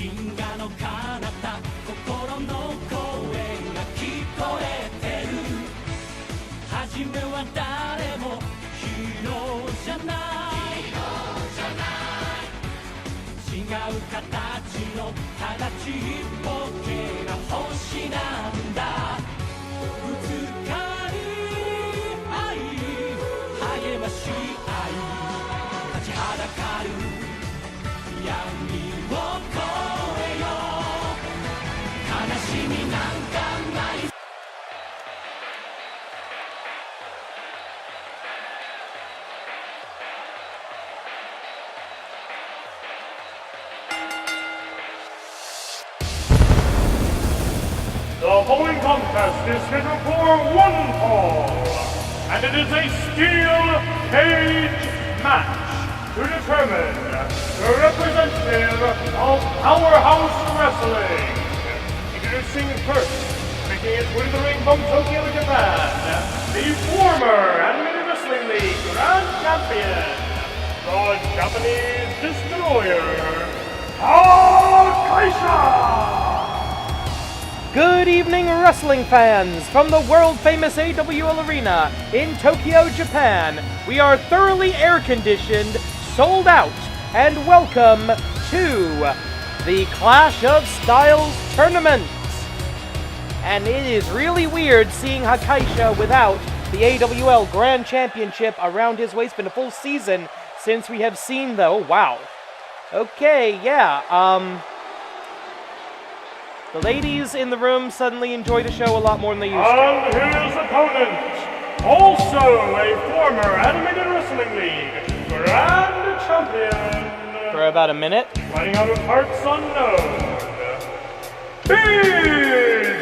銀河の彼方心の声が聞こえてる初めは誰もヒーローじゃない違う形のただちっぽけな星なんだぶつかり合い励まし合い立ちはだかる闇を越えよう悲しみなんかない The following contest is scheduled for one fall, and it is a steel cage match to determine the representative of Powerhouse Wrestling. Introducing first, making his way to the ring from Tokyo, Japan, the former Animated Wrestling League Grand Champion, the Japanese Destroyer, Kaisha! Good evening, wrestling fans! From the world-famous AWL Arena in Tokyo, Japan, we are thoroughly air-conditioned, sold out, and welcome to the Clash of Styles Tournament! And it is really weird seeing Hakaisha without the AWL Grand Championship around his waist. Been a full season since we have seen, though. Wow. Okay, yeah, the ladies in the room suddenly enjoy the show a lot more than they used to. And his opponent, also a former Animated Wrestling League Grand Champion. For about a minute. Fighting out of parts unknown, Bigfoot.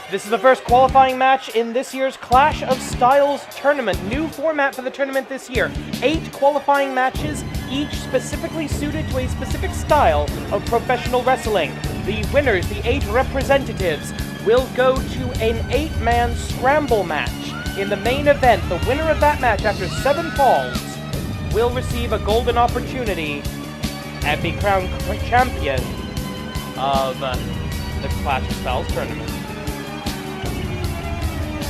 This is the first qualifying match in this year's Clash of Styles tournament. New format for the tournament this year. 8 qualifying matches, each specifically suited to a specific style of professional wrestling. The winners, the 8 representatives, will go to an 8-man scramble match. In the main event, the winner of that match after 7 falls will receive a golden opportunity and be crowned champion of the Clash of Styles tournament.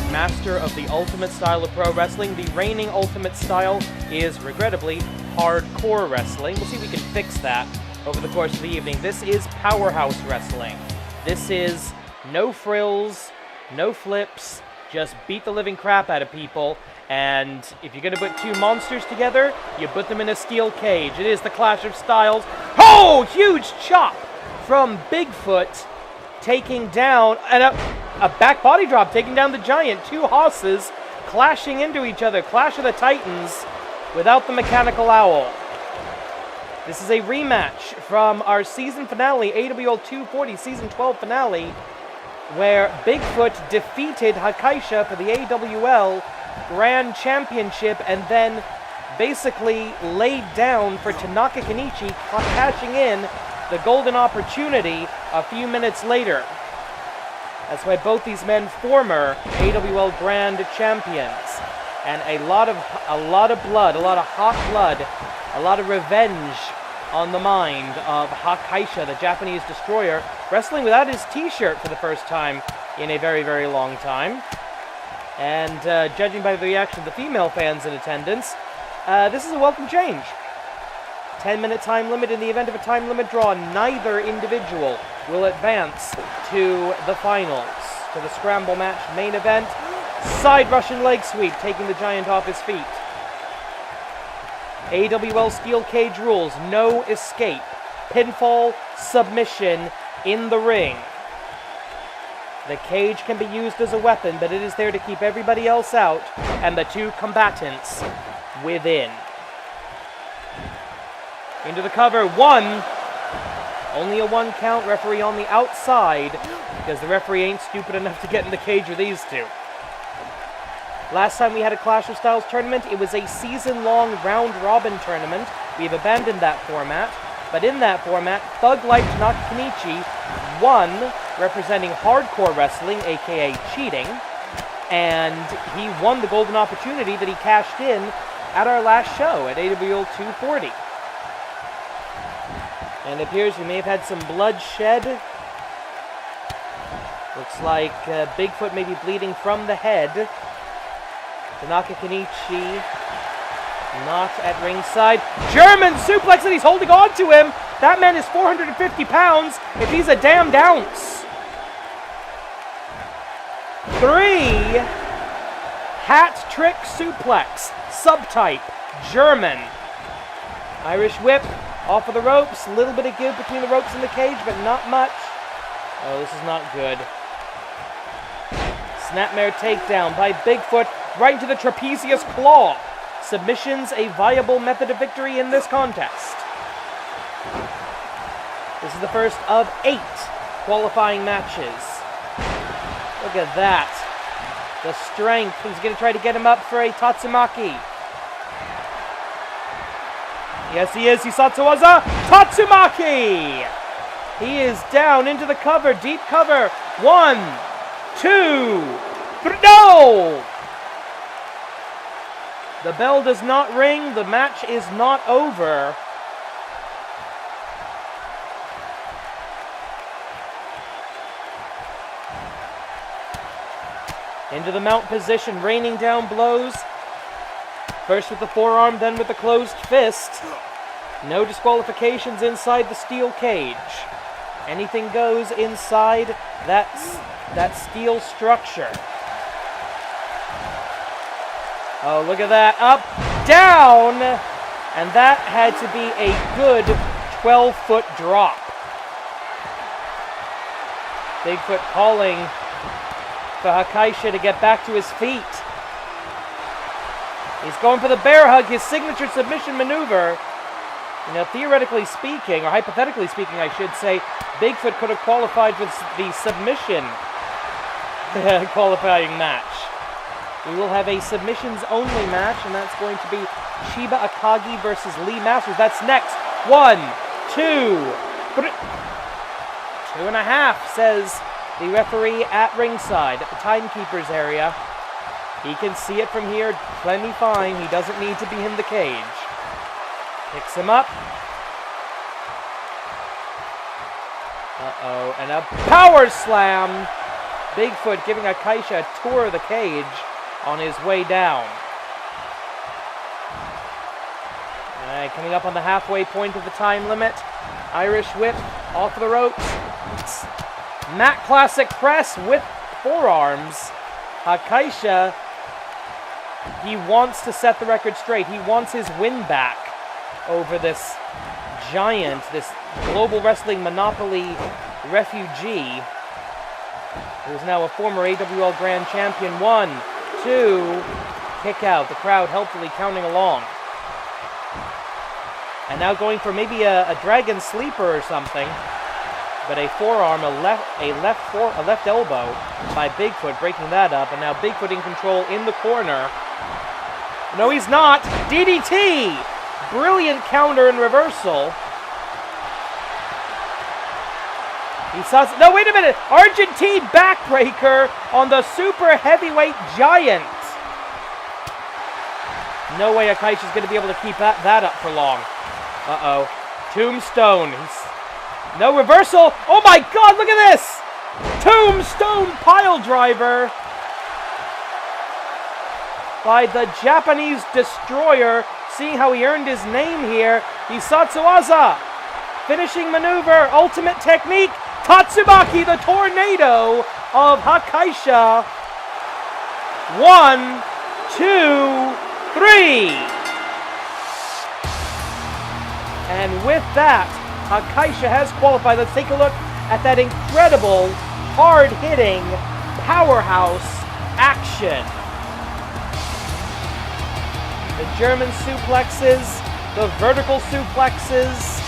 Master of the ultimate style of pro wrestling. The reigning ultimate style is, regrettably, hardcore wrestling. We'll see if we can fix that over the course of the evening. This is powerhouse wrestling. This is no frills, no flips, just beat the living crap out of people. And if you're going to put 2 monsters together, you put them in a steel cage. It is the Clash of Styles. Oh, huge chop from Bigfoot, taking down a back body drop, taking down the Giant. 2 hosses clashing into each other. Clash of the Titans without the Mechanical Owl. This is a rematch from our season finale, AWL 240 season 12 finale, where Bigfoot defeated Hakaisha for the AWL Grand Championship and then basically laid down for Tanaka Kenichi, cashing in the golden opportunity a few minutes later. That's why both these men former AWL Grand Champions. And a lot of blood, a lot of hot blood, a lot of revenge on the mind of Hakaisha, the Japanese Destroyer, wrestling without his t-shirt for the first time in a very, very long time. And judging by the reaction of the female fans in attendance, this is a welcome change. 10-minute time limit. In the event of a time limit draw, neither individual will advance to the finals. To the scramble match main event, side Russian leg sweep, taking the Giant off his feet. AWL steel cage rules, no escape. Pinfall, submission in the ring. The cage can be used as a weapon, but it is there to keep everybody else out and the 2 combatants within. Into the cover, 1. Only a 1 count, referee on the outside, because the referee ain't stupid enough to get in the cage with these 2. Last time we had a Clash of Styles tournament, it was a season-long round-robin tournament. We've abandoned that format, but in that format, Thug Life Tanaka Kenichi won, representing hardcore wrestling, aka cheating, and he won the golden opportunity that he cashed in at our last show at AWL 240. And it appears we may have had some bloodshed. Looks like Bigfoot may be bleeding from the head. Tanaka Kenichi not at ringside. German suplex, and he's holding on to him. That man is 450 pounds if he's a damned ounce. 3. Hat trick suplex. Subtype. German. Irish whip. Off of the ropes. A little bit of give between the ropes and the cage, but not much. Oh, this is not good. Snapmare takedown by Bigfoot right into the trapezius claw. Submission's a viable method of victory in this contest. This is the first of 8 qualifying matches. Look at that. The strength. He's going to try to get him up for a Tatsumaki. Yes, he is. Hisatsuwaza. Tatsumaki! He is down into the cover. Deep cover. 1, 2, 3. No! The bell does not ring. The match is not over. Into the mount position, raining down blows. First with the forearm, then with the closed fist. No disqualifications inside the steel cage. Anything goes inside that steel structure. Oh, look at that. Up, down. And that had to be a good 12-foot drop. Bigfoot calling for Hakaisha to get back to his feet. He's going for the bear hug, his signature submission maneuver. You know, theoretically speaking, or hypothetically speaking, I should say, Bigfoot could have qualified for the submission qualifying match. We will have a submissions-only match, and that's going to be Shiba Akagi versus Lee Masters. That's next. 1, 2, 3. 2.5, says the referee at ringside, at the timekeeper's area. He can see it from here plenty fine. He doesn't need to be in the cage. Picks him up. Uh-oh, and a power slam. Bigfoot giving Akaisha a tour of the cage on his way down. All right, coming up on the halfway point of the time limit. Irish whip off the ropes. Mat Classic press with forearms. Hakaisha, he wants to set the record straight. He wants his win back over this giant, this global wrestling monopoly refugee, who is now a former AWL Grand Champion. 1, 2, kick out. The crowd helpfully counting along. And now going for maybe a dragon sleeper or something. But a forearm, a left elbow by Bigfoot, breaking that up. And now Bigfoot in control in the corner. No, he's not. DDT! Brilliant counter and reversal. No, wait a minute. Argentine backbreaker on the super heavyweight giant. No way Akaisha's going to be able to keep that up for long. Uh-oh. Tombstone. No reversal. Oh my God, look at this. Tombstone pile driver by the Japanese destroyer. See how he earned his name here. Hisatsuwaza. Finishing maneuver. Ultimate technique. Tatsumaki, the tornado of Hakaisha. 1, 2, 3. And with that, Hakaisha has qualified. Let's take a look at that incredible, hard-hitting, powerhouse action. The German suplexes, the vertical suplexes,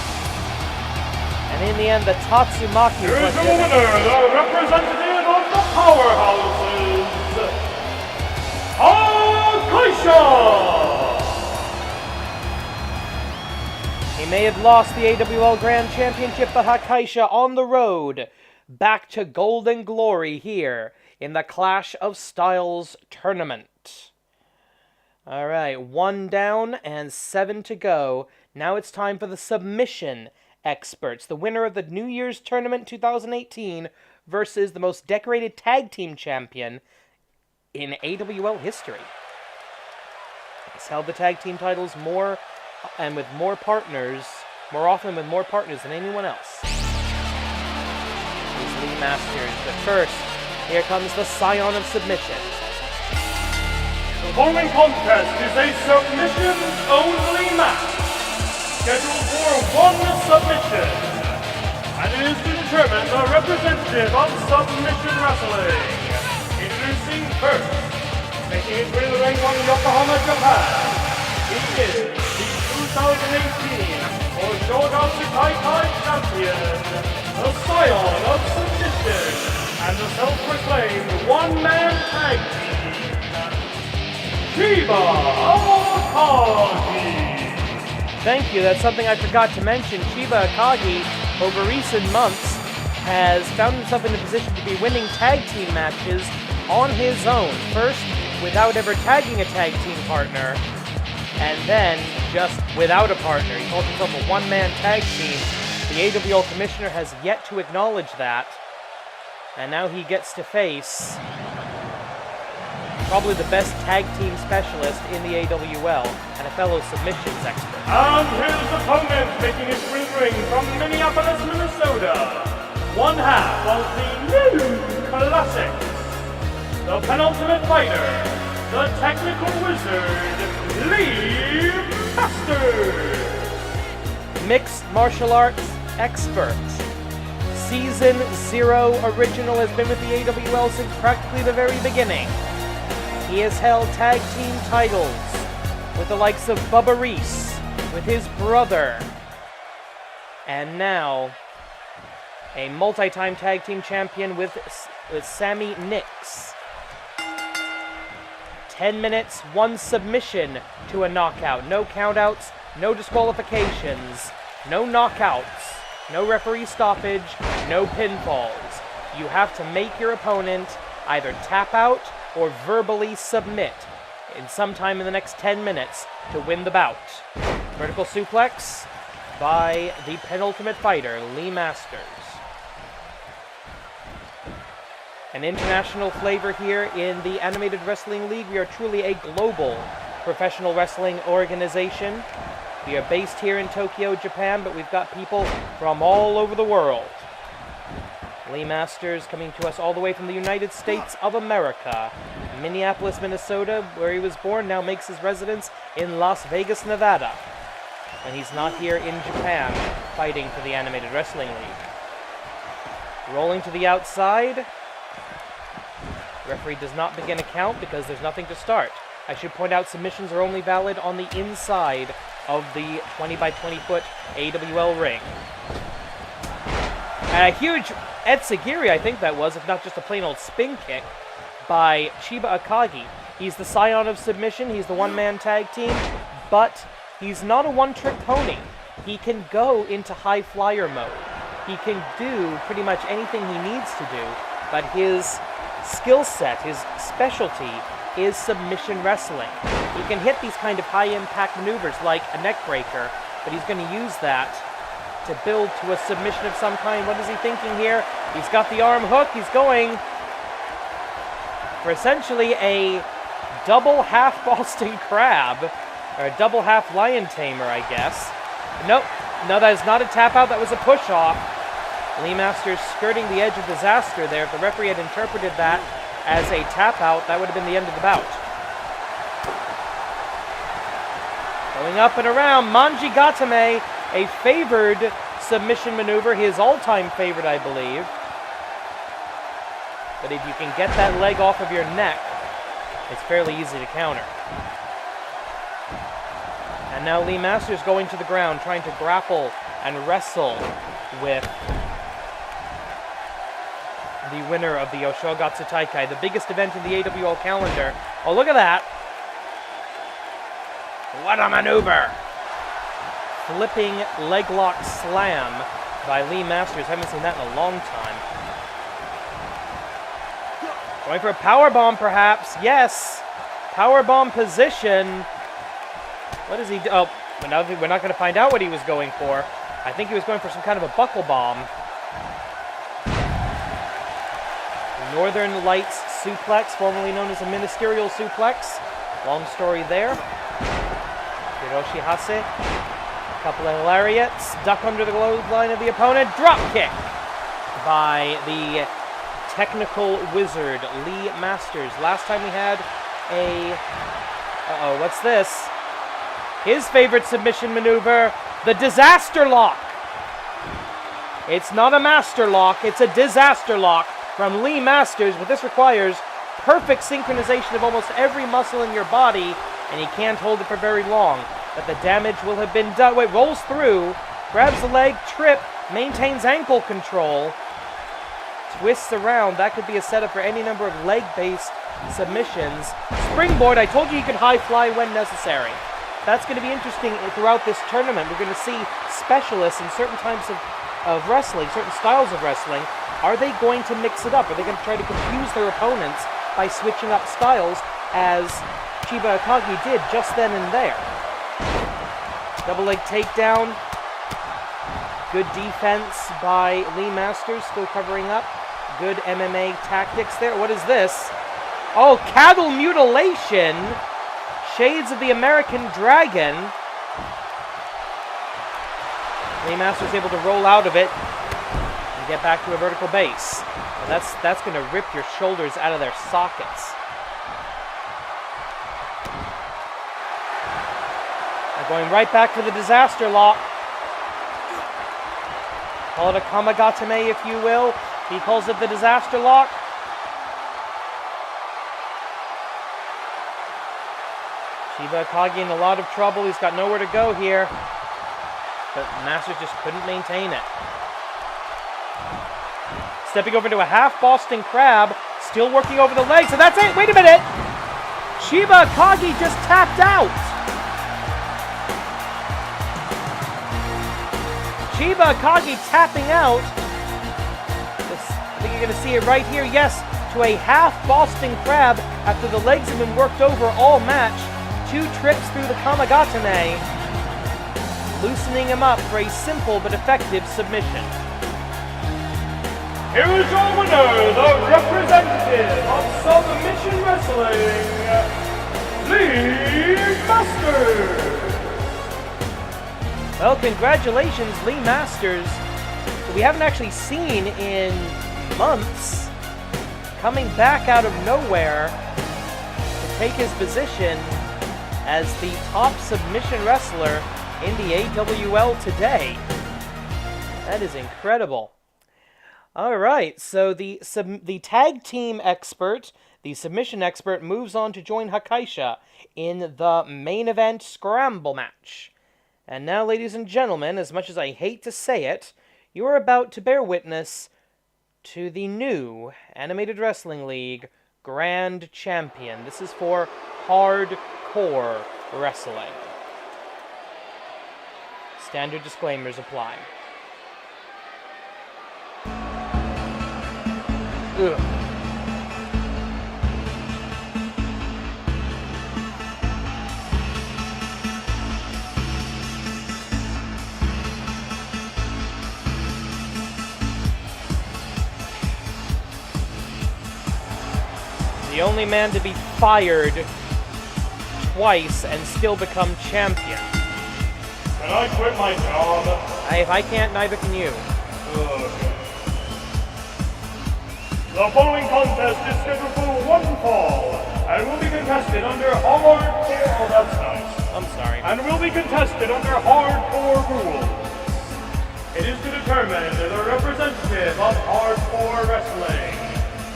and in the end, the Tatsumaki. Here is the winner, the representative of the powerhouses, Hakaisha! He may have lost the AWL Grand Championship, but Hakaisha on the road back to golden glory here in the Clash of Styles tournament. All right, 1 down and 7 to go. Now it's time for the submission experts. The winner of the New Year's Tournament 2018 versus the most decorated tag team champion in AWL history. He's held the tag team titles more often with more partners than anyone else. Here's Lee Masters, but first, here comes the Scion of Submission. The following contest is a submission-only match, scheduled for one submission, and it is to determine the representative of submission wrestling. Introducing first, making his way to the ring from Yokohama, Japan, he is the 2018 Oshogatsu Taikai champion, the Scion of Submission, and the self-proclaimed one-man tag team, Chiba Akagi. Thank you. That's something I forgot to mention. Chiba Akagi, over recent months, has found himself in a position to be winning tag team matches on his own. First, without ever tagging a tag team partner, and then just without a partner. He calls himself a one-man tag team. The AWL commissioner has yet to acknowledge that, and now he gets to face probably the best tag team specialist in the AWL and a fellow submissions expert. And his opponent, making his ring from Minneapolis, Minnesota, one half of the New Classics, the penultimate fighter, the technical wizard, Lee Masters. Mixed martial arts expert. Season 0 original, has been with the AWL since practically the very beginning. He has held tag team titles with the likes of Bubba Reese, with his brother, and now a multi-time tag team champion with Sammy Nix. 10 minutes, 1 submission to a knockout. No countouts, no disqualifications, no knockouts, no referee stoppage, no pinfalls. You have to make your opponent either tap out or verbally submit in some time in the next 10 minutes to win the bout. Vertical suplex by the penultimate fighter, Lee Masters. An international flavor here in the Animated Wrestling League. We are truly a global professional wrestling organization. We are based here in Tokyo, Japan, but we've got people from all over the world. Lee Masters coming to us all the way from the United States of America. Minneapolis, Minnesota, where he was born, now makes his residence in Las Vegas, Nevada, when he's not here in Japan fighting for the Animated Wrestling League. Rolling to the outside. Referee does not begin a count because there's nothing to start. I should point out submissions are only valid on the inside of the 20 by 20 foot AWL ring. And a huge Etsugiri, I think that was, if not just a plain old spin kick by Chiba Akagi. He's the Scion of Submission, he's the one-man tag team, but he's not a one-trick pony. He can go into high flyer mode. He can do pretty much anything he needs to do, but his skill set, his specialty, is submission wrestling. He can hit these kind of high-impact maneuvers like a neck breaker, but he's going to use that to build to a submission of some kind. What is he thinking here? He's got the arm hook. He's going for essentially a double half Boston Crab, or a double half Lion Tamer, I guess. Nope. No, that is not a tap out. That was a push off. Lee Masters skirting the edge of disaster there. If the referee had interpreted that as a tap out, that would have been the end of the bout. Going up and around, Manji Gatame, a favored submission maneuver, his all-time favorite, I believe. But if you can get that leg off of your neck, it's fairly easy to counter. And now Lee Masters going to the ground, trying to grapple and wrestle with the winner of the Oshogatsu Taikai, the biggest event in the AWL calendar. Oh, look at that. What a maneuver. Flipping leg lock slam by Lee Masters. Haven't seen that in a long time. Going for a powerbomb, perhaps. Yes. Powerbomb position. What is he do? Oh, we're not going to find out what he was going for. I think he was going for some kind of a buckle bomb. Northern Lights suplex, formerly known as a ministerial suplex. Long story there. Hiroshi Hase. Couple of lariats. Duck under the clothesline of the opponent. Drop kick by the technical wizard, Lee Masters. Last time we had a... Uh-oh, what's this? His favorite submission maneuver, the disaster lock. It's not a master lock, it's a disaster lock from Lee Masters, but this requires perfect synchronization of almost every muscle in your body, and he can't hold it for very long. But the damage will have been done. Wait, rolls through, grabs the leg, trip, maintains ankle control, twists around. That could be a setup for any number of leg-based submissions. Springboard, I told you you could high fly when necessary. That's going to be interesting throughout this tournament. We're going to see specialists in certain types of wrestling, certain styles of wrestling. Are they going to mix it up? Are they going to try to confuse their opponents by switching up styles, as Chiba Akagi did just then and there? Double leg takedown. Good defense by Lee Masters, still covering up. Good MMA tactics there. What is this? Oh, cattle mutilation. Shades of the American Dragon. Lee Masters able to roll out of it and get back to a vertical base. Well, that's going to rip your shoulders out of their sockets. They're going right back for the disaster lock. Call it a Kamagatame, if you will. He calls it the disaster lock. Chiba Akagi in a lot of trouble. He's got nowhere to go here. But Masters just couldn't maintain it. Stepping over to a half Boston Crab. Still working over the legs. And that's it. Wait a minute. Chiba Akagi just tapped out. Chiba Akagi tapping out. I think you're going to see it right here. Yes, to a half Boston Crab after the legs have been worked over all match. 2 trips through the Kamagatame, loosening him up for a simple but effective submission. Here is your winner, the representative of Submission Wrestling, Lee Masters. Well, congratulations, Lee Masters, who we haven't actually seen in months, coming back out of nowhere to take his position as the top submission wrestler in the AWL today. That is incredible. All right, so the tag team expert, the submission expert, moves on to join Hakaisha in the main event scramble match. And now, ladies and gentlemen, as much as I hate to say it, you are about to bear witness to the new Animated Wrestling League Grand Champion. This is for hardcore wrestling. Standard disclaimers apply. Ugh. The only man to be fired twice and still become champion. Can I quit my job? If I can't, neither can you. Okay. The following contest is scheduled for 1 fall and will be contested under hardcore. Oh, that's nice. I'm sorry. And will be contested under hardcore rules. It is to determine the representative of hardcore wrestling.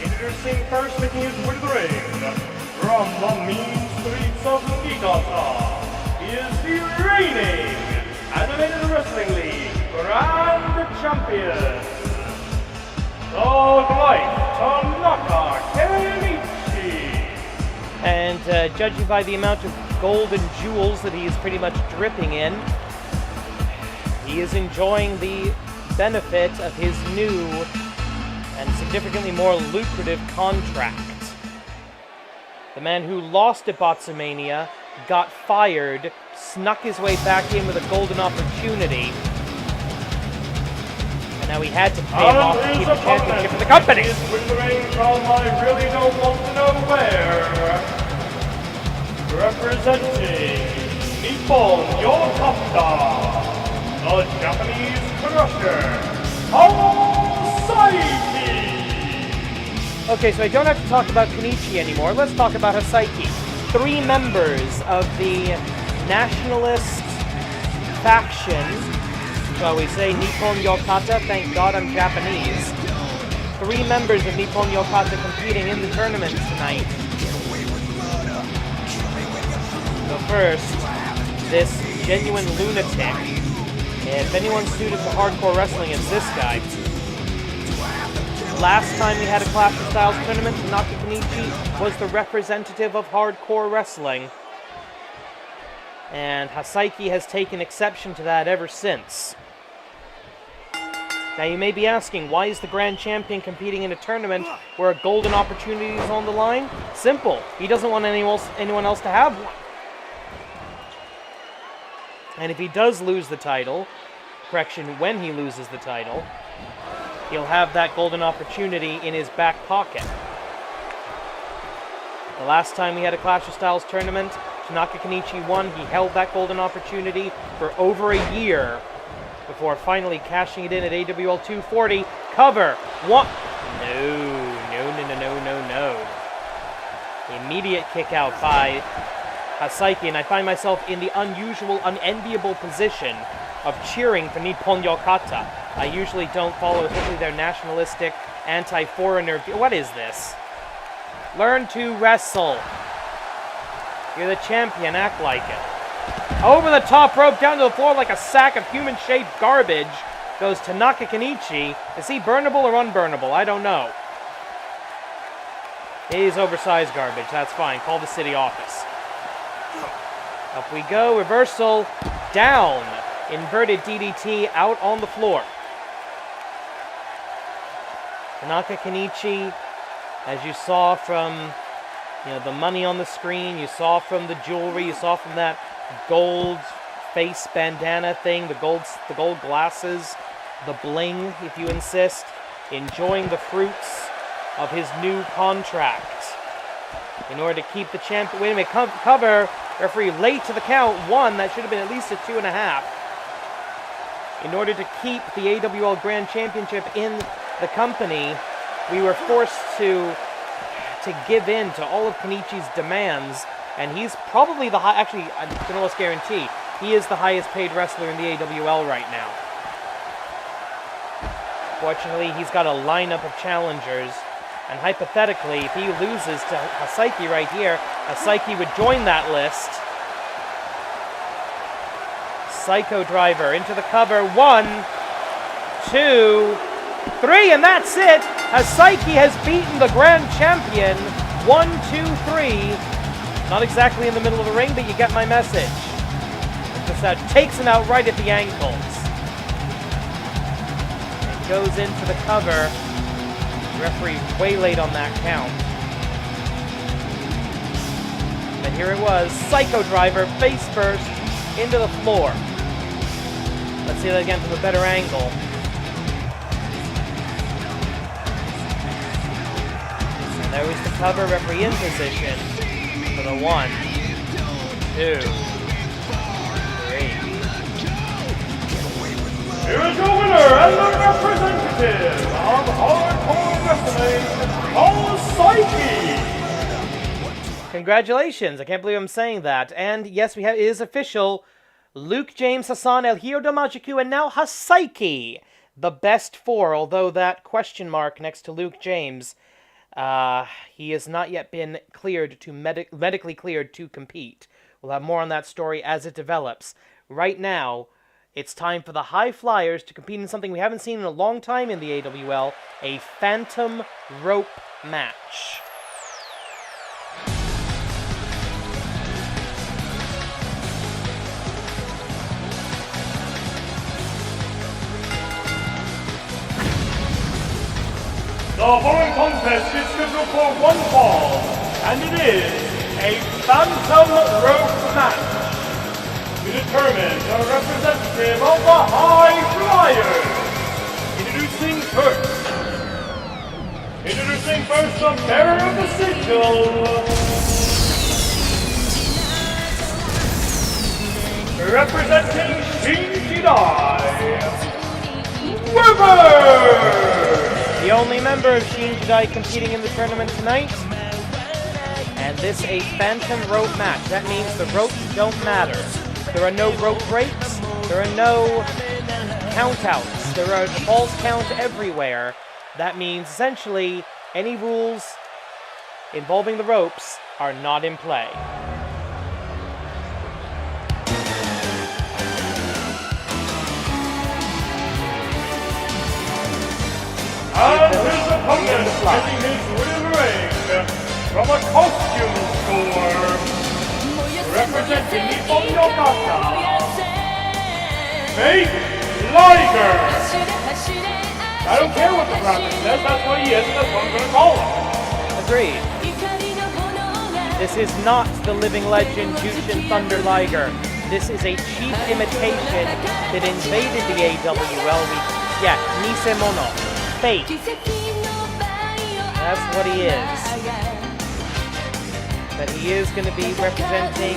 Introducing first, making his way to the ring from the mean streets of Niigata is the reigning Animated Wrestling League Grand Champion, the Light Tanaka Kenichi. And judging by the amount of gold and jewels that he is pretty much dripping in, he is enjoying the benefit of his new and significantly more lucrative contract. The man who lost at Botsumania, got fired, snuck his way back in with a golden opportunity, Now he had to pay him off to keep the championship for the company. Is withering from I really don't want to know where. Representing Nippon Yokata, the Japanese crusher, Hasaiki. Okay, so I don't have to talk about Kenichi anymore. Let's talk about Hasaiki. 3 members of the nationalist faction, shall we say, Nippon Yokata. Thank God I'm Japanese. 3 members of Nippon Yokata competing in the tournament tonight. So first, this genuine lunatic. If anyone's suited for hardcore wrestling, it's this guy. Last time we had a Clash of Styles tournament, Tanaka Kenichi was the representative of hardcore wrestling. And Hasaiki has taken exception to that ever since. Now you may be asking, why is the Grand Champion competing in a tournament where a golden opportunity is on the line? Simple. He doesn't want anyone else to have one. And if he does lose the title, when he loses the title, he'll have that golden opportunity in his back pocket. The last time we had a Clash of Styles tournament, Tanaka Kenichi won. He held that golden opportunity for over a year before finally cashing it in at AWL 240. Cover. One. No. Immediate kick out by Hasaiki, and I find myself in the unusual, unenviable position of cheering for Nippon Yokata. I usually don't follow, especially their nationalistic, anti-foreigner. What is this? Learn to wrestle. You're the champion, act like it. Over the top rope, down to the floor like a sack of human-shaped garbage, goes Tanaka Kenichi. Is he burnable or unburnable? I don't know. He's oversized garbage, that's fine. Call the city office. Up we go, reversal, down. Inverted DDT out on the floor. Tanaka Kenichi, as you saw from the money on the screen, you saw from the jewelry, you saw from that gold face bandana thing, the gold glasses, the bling, if you insist, enjoying the fruits of his new contract. In order to keep the champion, wait a minute, cover, referee late to the count, 1, that should have been at least a 2.5. In order to keep the AWL Grand Championship in the company, we were forced to give in to all of Kenichi's demands, and he's probably the actually, I can almost guarantee, he is the highest paid wrestler in the AWL right now. Fortunately, he's got a lineup of challengers, and hypothetically, if he loses to Hasaiki right here, Hasaiki would join that list. Psycho Driver into the cover. 1, 2, 3, and that's it. Hasaiki has beaten the Grand Champion. 1, 2, 3. Not exactly in the middle of the ring, but you get my message. Just takes him out right at the ankles. And goes in for the cover. Referee way late on that count. But here it was. Psycho Driver face first into the floor. Let's see that again from a better angle. And there was the cover, referee in position for the 1, 2, 3. Here is your winner and the representative of hardcore wrestling, Hasaiki. Congratulations! I can't believe I'm saying that. And yes, it is official. Luke James, Hassan, El Hijo de Majiku, and now Hasaiki, the best 4, although that question mark next to Luke James, he has not yet been cleared to medically cleared to compete. We'll have more on that story as it develops. Right now, it's time for the High Flyers to compete in something we haven't seen in a long time in the AWL, a Phantom Rope match. The following contest is scheduled for 1 fall, and it is a Phantom Rope match to determine the representative of the High Flyers. Introducing the bearer of the signal. Representing Shinjidai, Weber! The only member of Shinjidai competing in the tournament tonight. And this a phantom rope match. That means the ropes don't matter. There are no rope breaks. There are no countouts. There are false count everywhere. That means essentially any rules involving the ropes are not in play. And his opponent getting his win ring from a costume store, representing Nippon Yokata, Fake Liger. I don't care what the graphic says, that's what he is, and that's what I'm going to call him. Agreed. This is not the living legend Jushin Thunder Liger. This is a cheap imitation that invaded the AWL. Yeah, Nisemono. Fake. That's what he is. But he is going to be representing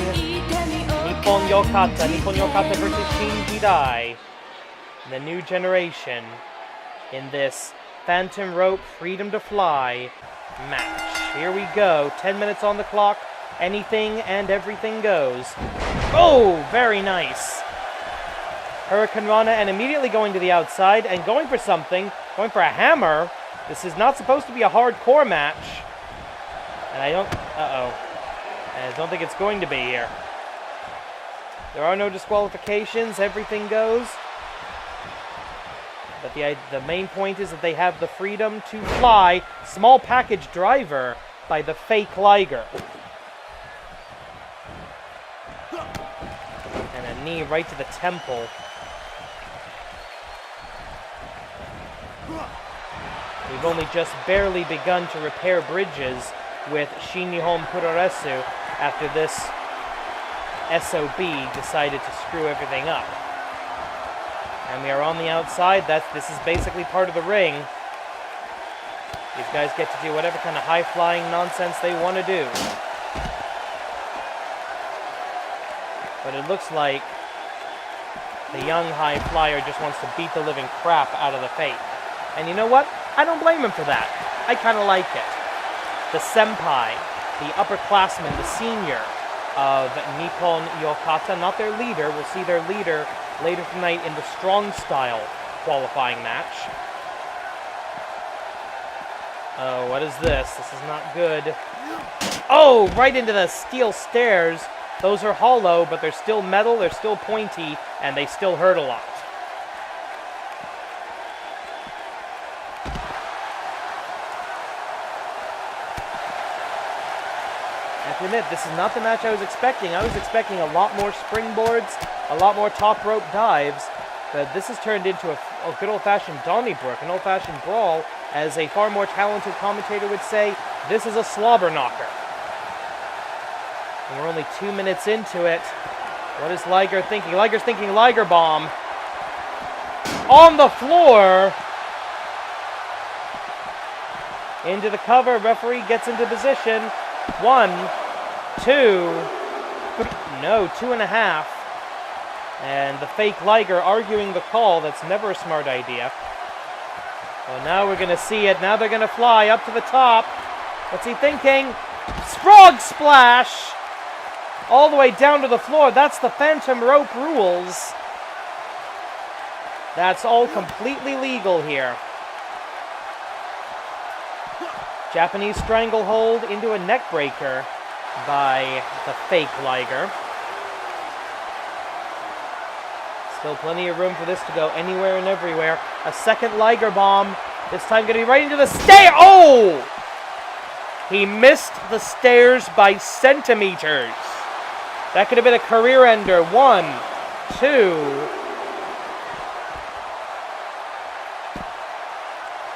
Nippon Yokata versus Shinjidai, the new generation, in this Phantom Rope Freedom to Fly match. Here we go. 10 minutes on the clock. Anything and everything goes. Oh, very nice. Hurricane Rana, and immediately going to the outside and going for something. Going for a hammer. This is not supposed to be a hardcore match. And I don't... I don't think it's going to be here. There are no disqualifications. Everything goes. But the main point is that they have the freedom to fly. Small package driver by the fake Liger. And a knee right to the temple. We've only just barely begun to repair bridges with Shin-Nihon Puroresu after this SOB decided to screw everything up. And we are on the outside. This is basically part of the ring. These guys get to do whatever kind of high-flying nonsense they want to do. But it looks like the young high flyer just wants to beat the living crap out of the fake. And you know what? I don't blame him for that. I kind of like it. The senpai, the upperclassman, the senior of Nippon Yokata, not their leader. We'll see their leader later tonight in the strong style qualifying match. Oh, what is this? This is not good. Oh, right into the steel stairs. Those are hollow, but they're still metal, they're still pointy, and they still hurt a lot. I have to admit, this is not the match I was expecting. I was expecting a lot more springboards, a lot more top rope dives, but this has turned into a good old-fashioned Donnybrook, an old-fashioned brawl. As a far more talented commentator would say, this is a slobber knocker. And we're only 2 minutes into it. What is Liger thinking? Liger's thinking Liger bomb. On the floor. Into the cover. Referee gets into position. 1, 2, 3, no, 2.5. And the fake Liger arguing the call. That's never a smart idea. Well, now we're going to see it. Now they're going to fly up to the top. What's he thinking? Frog splash! All the way down to the floor. That's the Phantom Rope rules. That's all completely legal here. Japanese stranglehold into a neck breaker by the fake Liger. Still plenty of room for this to go anywhere and everywhere. A second Liger bomb. This time going to be right into the stair. Oh! He missed the stairs by centimeters. That could have been a career ender. 1, 2.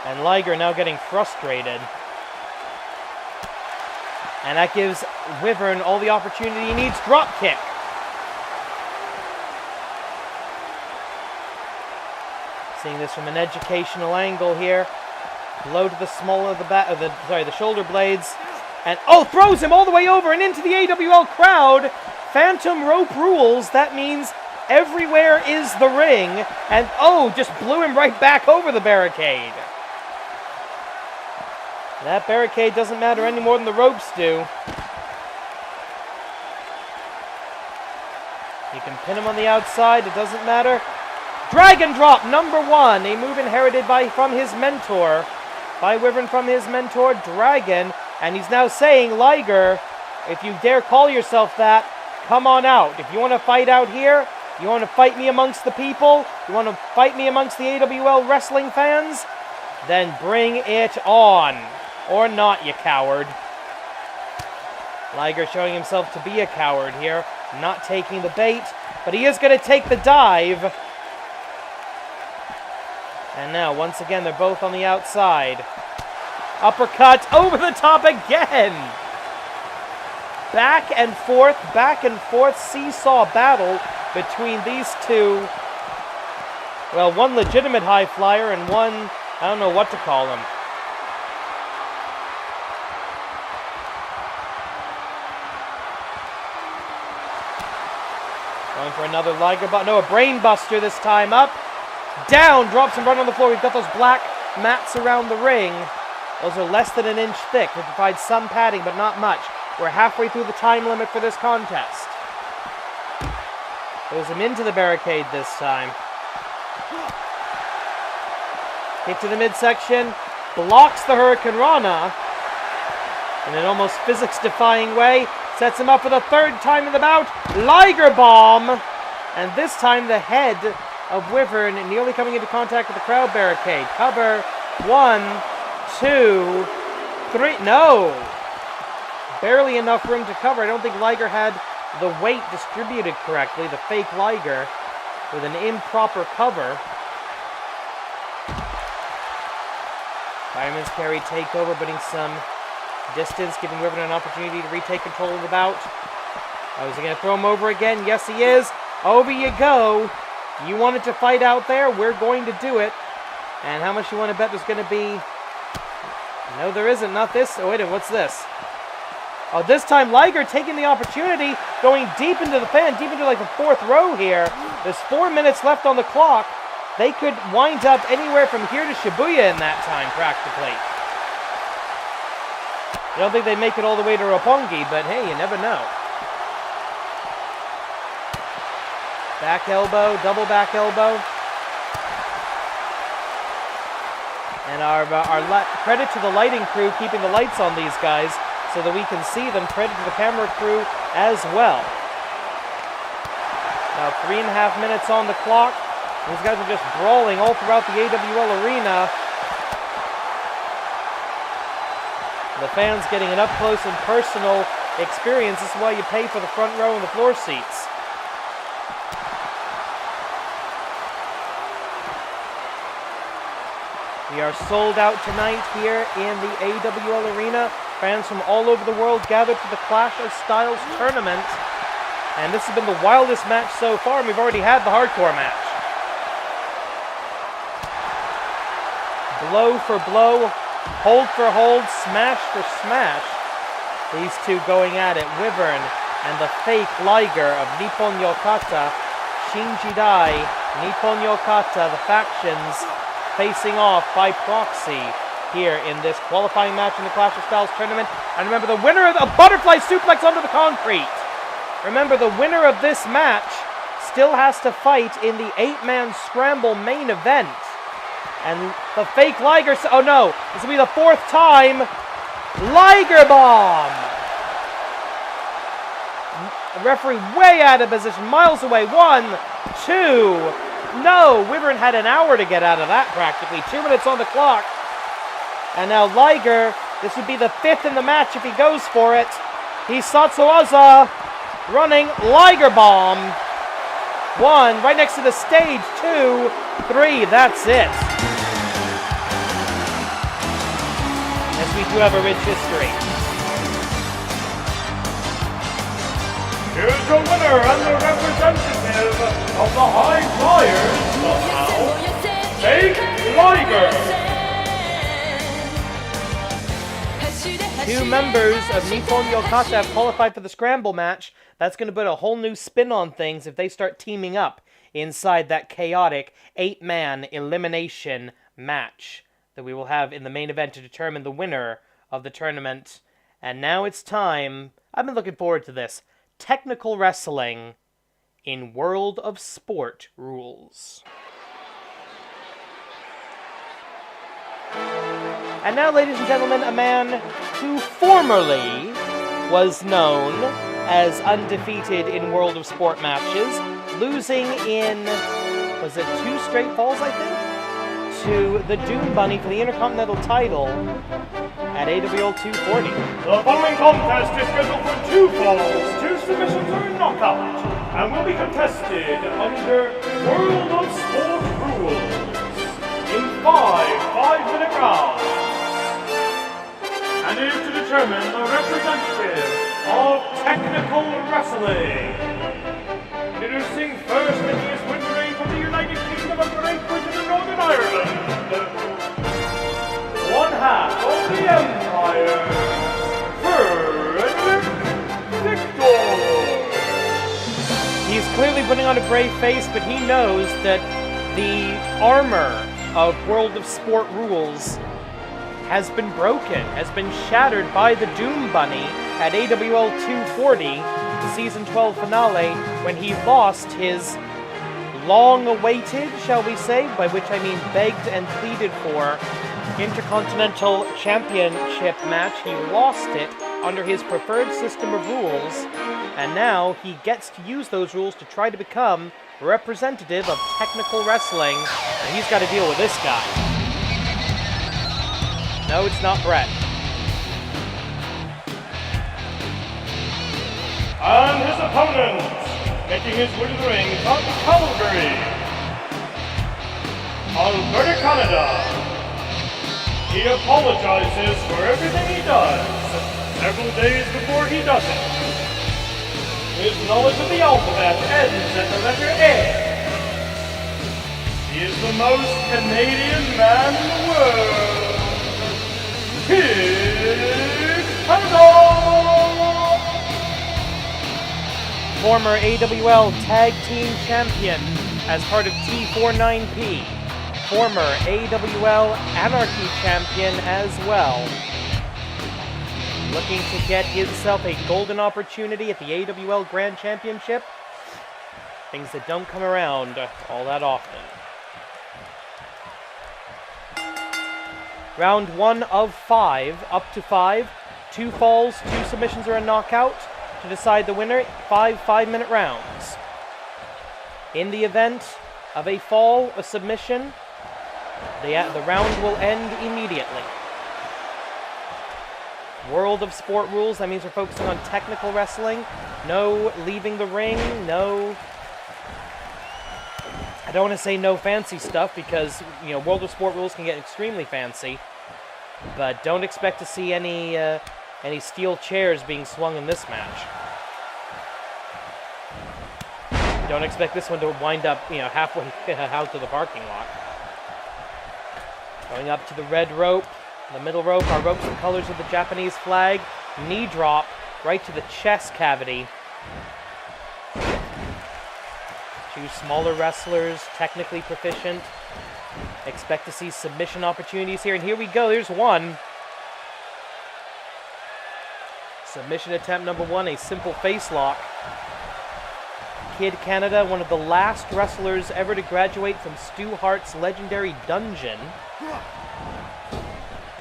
And Liger now getting frustrated. And that gives Wyvern all the opportunity he needs. Drop kick. Seeing this from an educational angle here. Blow to the small of the back, the shoulder blades, and throws him all the way over and into the AWL crowd. Phantom rope rules. That means everywhere is the ring, and just blew him right back over the barricade. That barricade doesn't matter any more than the ropes do. You can pin him on the outside, it doesn't matter. Dragon drop, number 1, a move inherited from his mentor. By Wyvern from his mentor, Dragon. And he's now saying, Liger, if you dare call yourself that, come on out. If you want to fight out here, you want to fight me amongst the people, you want to fight me amongst the AWL wrestling fans, then bring it on. Or not, you coward. Liger showing himself to be a coward here, not taking the bait, but he is going to take the dive. And now, once again, they're both on the outside. Uppercut over the top again. Back and forth, seesaw battle between these two. Well, one legitimate high flyer and one, I don't know what to call him. Going for another Liger, a brain buster this time. Up, down, drops him right on the floor. We've got those black mats around the ring. Those are less than an inch thick. They provide some padding, but not much. We're halfway through the time limit for this contest. Throws him into the barricade this time. Kick to the midsection. Blocks the Hurricane Rana in an almost physics-defying way. Sets him up for the third time in the bout. Liger bomb. And this time the head of Wyvern nearly coming into contact with the crowd barricade. Cover. 1, 2, 3. No. Barely enough room to cover. I don't think Liger had the weight distributed correctly. The fake Liger with an improper cover. Fireman's carry takeover, putting some distance, giving Wyvern an opportunity to retake control of the bout. Is he going to throw him over again? Yes, he is. Over you go. You wanted to fight out there. We're going to do it. And how much you want to bet there's going to be? No, there isn't. Not this. Oh, wait a minute. What's this? Oh, this time Liger taking the opportunity, going deep into the fan, deep into like the 4th row here. There's 4 minutes left on the clock. They could wind up anywhere from here to Shibuya in that time, practically. I don't think they make it all the way to Roppongi, but hey, you never know. Back elbow, double back elbow. And our credit to the lighting crew keeping the lights on these guys so that we can see them. Credit to the camera crew as well. Now 3.5 minutes on the clock. These guys are just brawling all throughout the AWL arena. The fans getting an up-close and personal experience. This is why you pay for the front row and the floor seats. We are sold out tonight here in the AWL arena. Fans from all over the world gathered for the Clash of Styles tournament. And this has been the wildest match so far, and we've already had the hardcore match. Blow for blow, hold for hold, smash for smash. These two going at it. Wyvern and the fake Liger of Nippon Yokata. Shinji Dai, Nippon Yokata, the factions facing off by proxy here in this qualifying match in the Clash of Styles tournament. And remember, the winner of the butterfly suplex onto the concrete. Remember, the winner of this match still has to fight in the 8-man scramble main event. And the fake Liger, oh no, this will be the 4th time. Liger bomb. The referee way out of position, miles away. 1, 2. No, Wyvern had an hour to get out of that practically. 2 minutes on the clock. And now Liger, this would be the 5th in the match if he goes for it. Hisatsuaza running Liger bomb. 1, right next to the stage. 2, 3, that's it. Yes, we do have a rich history. Here's the winner and the representative of the High Flyers, somehow, Fake Liger. two members of Nippon Yokata have qualified for the scramble match. That's going to put a whole new spin on things if they start teaming up inside that chaotic 8-man elimination match that we will have in the main event to determine the winner of the tournament. And now it's time. I've been looking forward to this. Technical wrestling in World of Sport rules. And now, ladies and gentlemen, a man who formerly was known as undefeated in World of Sport matches, losing in, was it 2 straight falls, I think? To the Doom Bunny for the Intercontinental title at AWL 240. The following contest is scheduled for 2 falls, 2 submissions, or a knockout, and will be contested under World of Sport rules in 5 5-minute rounds. And it is to determine the representative of technical wrestling. Introducing first making his win from the United Kingdom of Great Britain and Northern Ireland, one half of the Empire, Frederick Victor. He's clearly putting on a brave face, but he knows that the armor of World of Sport rules has been broken, has been shattered by the Doom Bunny at AWL 240, the Season 12 finale, when he lost his long-awaited, shall we say, by which I mean begged and pleaded for, Intercontinental Championship match. He lost it under his preferred system of rules, and now he gets to use those rules to try to become representative of technical wrestling, and he's got to deal with this guy. No, it's not Brett. And his opponent, making his way to the ring from Calgary, Alberta, Canada. He apologizes for everything he does several days before he does it. His knowledge of the alphabet ends at the letter A. He is the most Canadian man in the world. Kid Canada! Former AWL Tag Team Champion as part of T49P. Former AWL Anarchy Champion as well. Looking to get himself a golden opportunity at the AWL Grand Championship. Things that don't come around all that often. Round 1 of 5, up to 5. 2 falls, 2 submissions, or a knockout to decide the winner. 5 5-minute rounds. In the event of a fall, a submission, the round will end immediately. World of Sport rules, that means we're focusing on technical wrestling. No leaving the ring, no... I don't want to say no fancy stuff because, you know, World of Sport rules can get extremely fancy. But don't expect to see any steel chairs being swung in this match. Don't expect this one to wind up, you know, halfway out to the parking lot. Going up to the red rope, the middle rope, our ropes the colors of the Japanese flag. Knee drop right to the chest cavity. 2 smaller wrestlers, technically proficient. Expect to see submission opportunities here, and here we go. There's one. Submission attempt number 1, a simple face lock. Kid Canada, one of the last wrestlers ever to graduate from Stu Hart's legendary dungeon.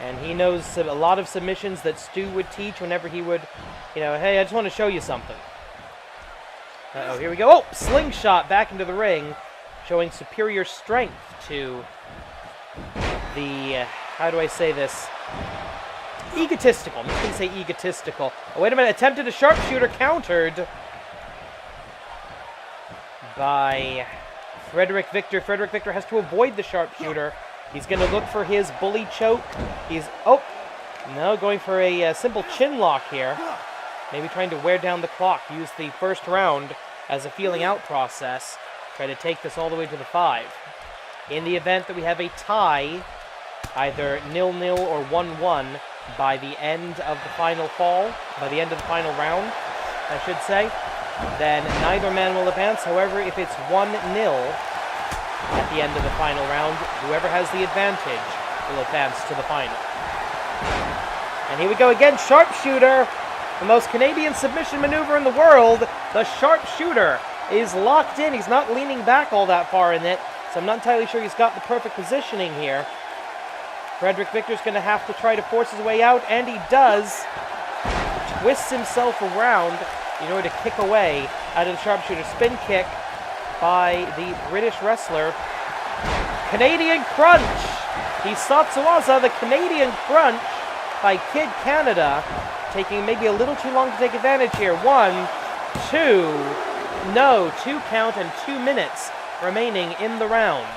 And he knows a lot of submissions that Stu would teach whenever he would, you know, hey, I just want to show you something. Uh-oh, here we go. Oh, slingshot back into the ring, showing superior strength to the, how do I say this? Egotistical. I'm just going to say egotistical. Oh, wait a minute. Attempted a sharpshooter, countered by Frederick Victor. Frederick Victor has to avoid the sharpshooter. He's going to look for his bully choke. He's, oh, no, going for a simple chin lock here. Maybe trying to wear down the clock. Use the first round as a feeling out process. Try to take this all the way to the 5. In the event that we have a tie, either 0-0 or 1-1, by the end of the final round, I should say, then neither man will advance. However, if it's 1-0 at the end of the final round, whoever has the advantage will advance to the final. And here we go again, sharpshooter. The most Canadian submission maneuver in the world. The sharpshooter is locked in. He's not leaning back all that far in it, so I'm not entirely sure he's got the perfect positioning here. Frederick Victor's going to have to try to force his way out, and he does. Twists himself around in order to kick away out of the sharpshooter. Spin kick by the British wrestler. Canadian crunch. He Satsuwaza, the Canadian crunch by Kid Canada, taking maybe a little too long to take advantage here. 1, 2, no, 2 count and 2 minutes remaining in the round.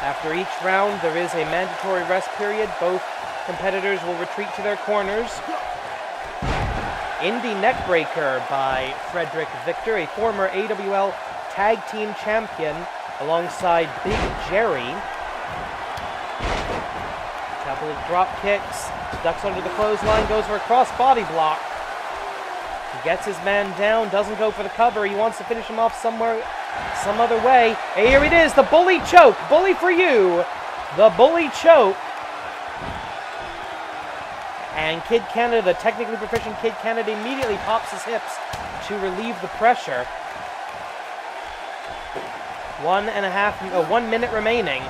After each round, there is a mandatory rest period. Both competitors will retreat to their corners. Indie neckbreaker by Frederick Victor, a former AWL tag team champion, alongside Big Jerry. Couple of drop kicks, ducks under the clothesline, goes for a cross body block. He gets his man down, doesn't go for the cover. He wants to finish him off somewhere, some other way. And here it is, the bully choke. Bully for you. The bully choke. And Kid Canada, the technically proficient Kid Canada, immediately pops his hips to relieve the pressure. 1 minute remaining.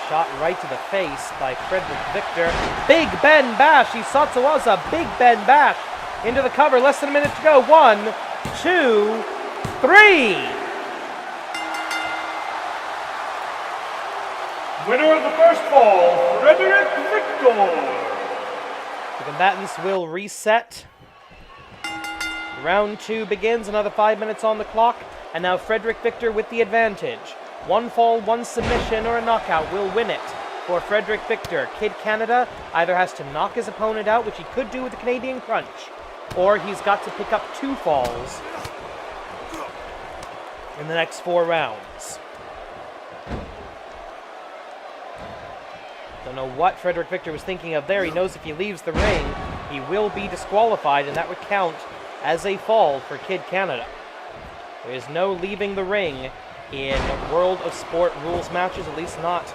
Shot right to the face by Frederick Victor. Big Ben Bash. Isatsuwaza, Big Ben Bash into the cover. Less than a minute to go. 1, 2, 3. Winner of the first fall, Frederick Victor. The combatants will reset. Round 2 begins. Another 5 minutes on the clock. And now Frederick Victor with the advantage. 1 fall, 1 submission, or a knockout will win it for Frederick Victor. Kid Canada either has to knock his opponent out, which he could do with the Canadian Crunch, or he's got to pick up 2 falls in the next 4 rounds. Don't know what Frederick Victor was thinking of there. He knows if he leaves the ring, he will be disqualified, and that would count as a fall for Kid Canada. There is no leaving the ring in World of Sport rules matches, at least not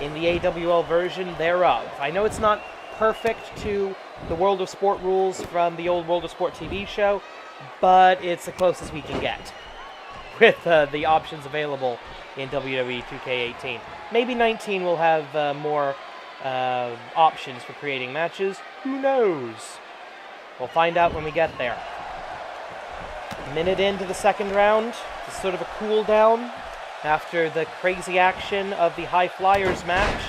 in the AWL version thereof. I know it's not perfect to the World of Sport rules from the old World of Sport TV show, but it's the closest we can get with the options available in WWE 2K18. Maybe 19 will have more options for creating matches. Who knows? We'll find out when we get there. Minute into the second round. It's sort of a cool down after the crazy action of the High Flyers match.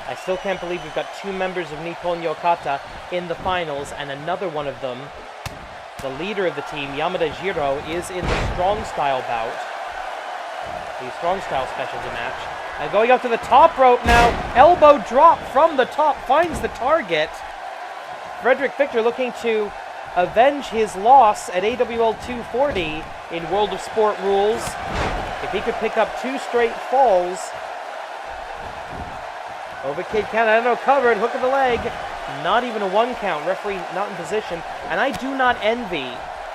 I still can't believe we've got 2 members of Nippon Yokata in the finals, and another one of them, the leader of the team, Yamada Jiro, is in the Strong Style bout. The Strong Style specialty match. And going up to the top rope now. Elbow drop from the top, finds the target. Frederick Victor looking to avenge his loss at AWL 240 in World of Sport rules. If he could pick up 2 straight falls over Kid Canada. No, covered, hook of the leg. Not even a 1 count. Referee not in position. And I do not envy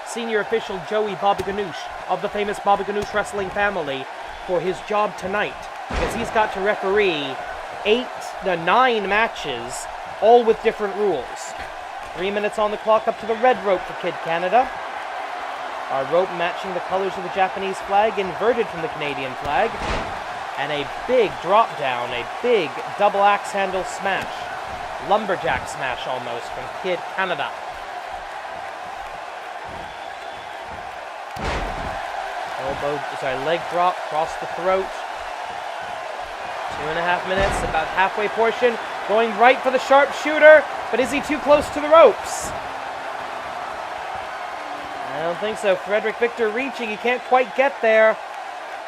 senior official Joey Bobby Ganoush of the famous Bobby Ganoush wrestling family for his job tonight, because he's got to referee 9 matches, all with different rules. 3 minutes on the clock, up to the red rope for Kid Canada. Our rope matching the colors of the Japanese flag, inverted from the Canadian flag. And a big drop down, a big double axe handle smash. Lumberjack smash almost from Kid Canada. Leg drop across the throat. 2.5 minutes, about halfway portion. Going right for the sharpshooter, but is he too close to the ropes? I don't think so. Frederick Victor reaching, he can't quite get there.